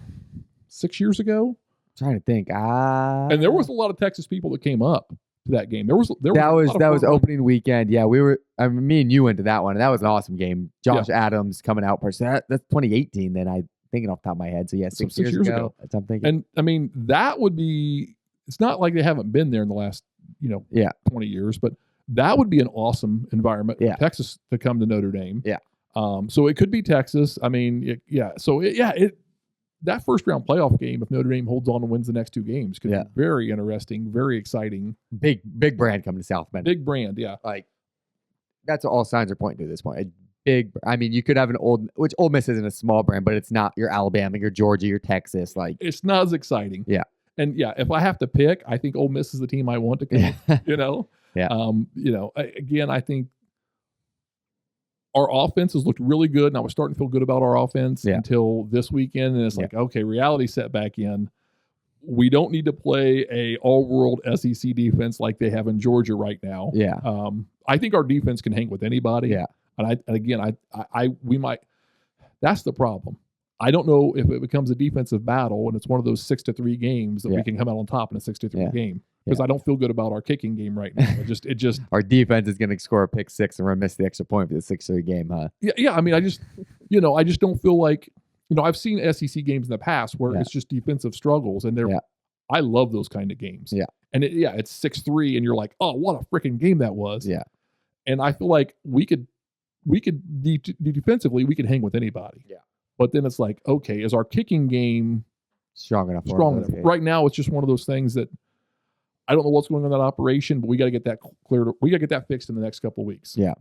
6 years ago. I'm trying to think. And there was a lot of Texas people that came up to that game. That was opening weekend. Yeah, we were. I mean, me and you went to that one, and that was an awesome game. Josh Adams coming out. That's 2018. Then I thinking off the top of my head. So 6 years ago. That's what I'm thinking. And I mean, that would be. It's not like they haven't been there in the last 20 years, but that would be an awesome environment for Texas to come to Notre Dame. Yeah. So it could be Texas. I mean, that first round playoff game, if Notre Dame holds on and wins the next 2 games, could be very interesting, very exciting. Big brand coming to South Bend. Big brand, yeah. Like that's all signs are pointing to this point. I mean, you could have which Ole Miss isn't a small brand, but it's not your Alabama, your Georgia, your Texas. Like it's not as exciting. Yeah. And if I have to pick, I think Ole Miss is the team I want to come. Yeah. Again, I think our offense has looked really good, and I was starting to feel good about our offense until this weekend. And it's like, okay, reality set back in. We don't need to play a all-world SEC defense like they have in Georgia right now. Yeah. I think our defense can hang with anybody. Yeah. And we might. That's the problem. I don't know if it becomes a defensive battle and it's one of those 6-3 games that we can come out on top in a 6-3 game. Because I don't feel good about our kicking game right now. It just our defense is going to score a pick 6 and we're going to miss the extra point for the 6-3 game, huh? Yeah. I mean, I just don't feel like I've seen SEC games in the past where it's just defensive struggles, and I love those kind of games. Yeah, and it's 6-3, and you're like, oh, what a freaking game that was. Yeah, and I feel like we could defensively we could hang with anybody. Yeah, but then it's like, okay, is our kicking game strong enough? Right now, it's just one of those things that. I don't know what's going on in that operation, but we got to get that cleared. We got to get that fixed in the next couple of weeks. Yeah.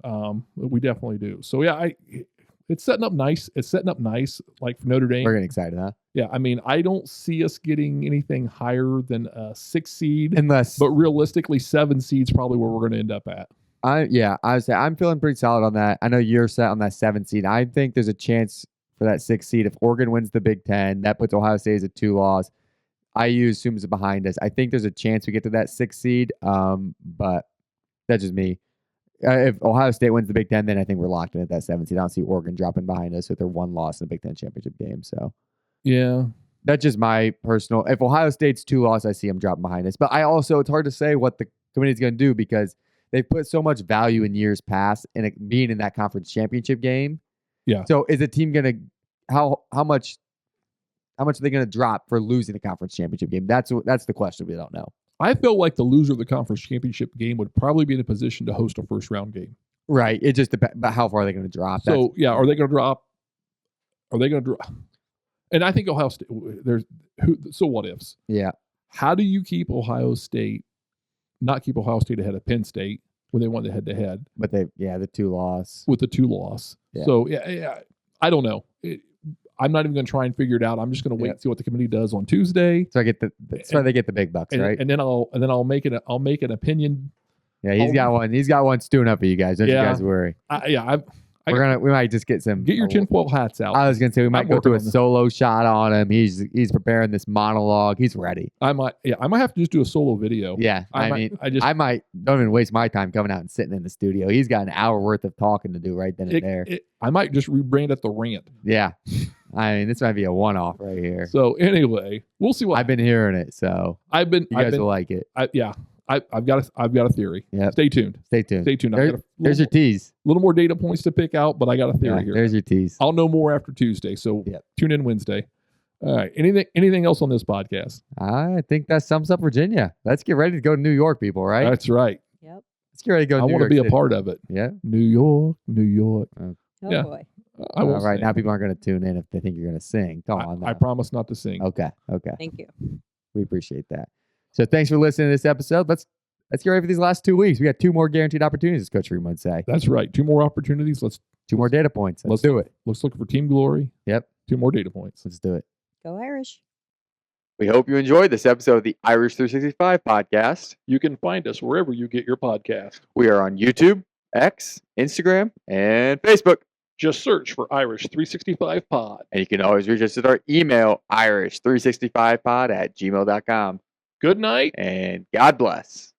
We definitely do. So it's setting up nice. It's setting up nice, like for Notre Dame. We're getting excited, huh? Yeah. I mean, I don't see us getting anything higher than a 6 seed, but realistically, 7 seeds probably where we're going to end up at. I would say I'm feeling pretty solid on that. I know you're set on that 7 seed. I think there's a chance for that 6 seed. If Oregon wins the Big Ten, that puts Ohio State as a 2-loss. IU assumes it behind us. I think there's a chance we get to that 6 seed, but that's just me. If Ohio State wins the Big Ten, then I think we're locked in at that 7 seed. I don't see Oregon dropping behind us with their 1 loss in the Big Ten championship game. So, yeah, that's just my personal. If Ohio State's 2-loss, I see them dropping behind us. But it's hard to say what the committee's going to do because they've put so much value in years past in being in that conference championship game. Yeah. So is the team going to how much are they going to drop for losing the conference championship game? That's the question we don't know. I feel like the loser of the conference championship game would probably be in a position to host a first round game. Right. It just depends. But how far are they going to drop? So are they going to drop? Are they going to drop? And I think Ohio State. So what ifs? Yeah. How do you keep Ohio State? Not keep Ohio State ahead of Penn State when they won the head-to-head? But the 2-loss with the 2-loss. Yeah. So I don't know. I'm not even going to try and figure it out. I'm just going to wait and see what the committee does on Tuesday. So they get the big bucks, right? And then I'll make an opinion. Yeah, he's got one stewing up for you guys. Don't you guys worry. We might just get some. Get your tinfoil hats out. I was gonna say we might go to a solo shot on him. He's preparing this monologue. He's ready. I might have to just do a solo video. Yeah, I might don't even waste my time coming out and sitting in the studio. He's got an hour worth of talking to do right then and there. I might just rebrand it the rant. Yeah, I mean this might be a one-off right here. So anyway, we'll see what I've been hearing it. So you guys will like it. I've got a theory. Yeah. Stay tuned. There's your tease. A little more data points to pick out, but I got a theory here. There's your tease. I'll know more after Tuesday, so tune in Wednesday. All right. Anything else on this podcast? I think that sums up Virginia. Let's get ready to go to New York, people, right? That's right. Yep. Let's get ready to go to New York. I want to be City. a part of it. Yeah. New York, New York. Oh Yeah. boy. I will All right. sing. Now people aren't going to tune in if they think you're going to sing. Come on. I now. promise not to sing. Okay. Thank you. We appreciate that. So thanks for listening to this episode. Let's get ready for these last 2 weeks. We got 2 more guaranteed opportunities, Coach Ream would say. That's right. 2 more opportunities. 2 more data points. Let's do it. Let's look for team glory. Yep. 2 more data points. Let's do it. Go Irish. We hope you enjoyed this episode of the Irish 365 podcast. You can find us wherever you get your podcast. We are on YouTube, X, Instagram, and Facebook. Just search for Irish 365 Pod. And you can always reach us at our email, irish365pod@gmail.com. Good night. And God bless.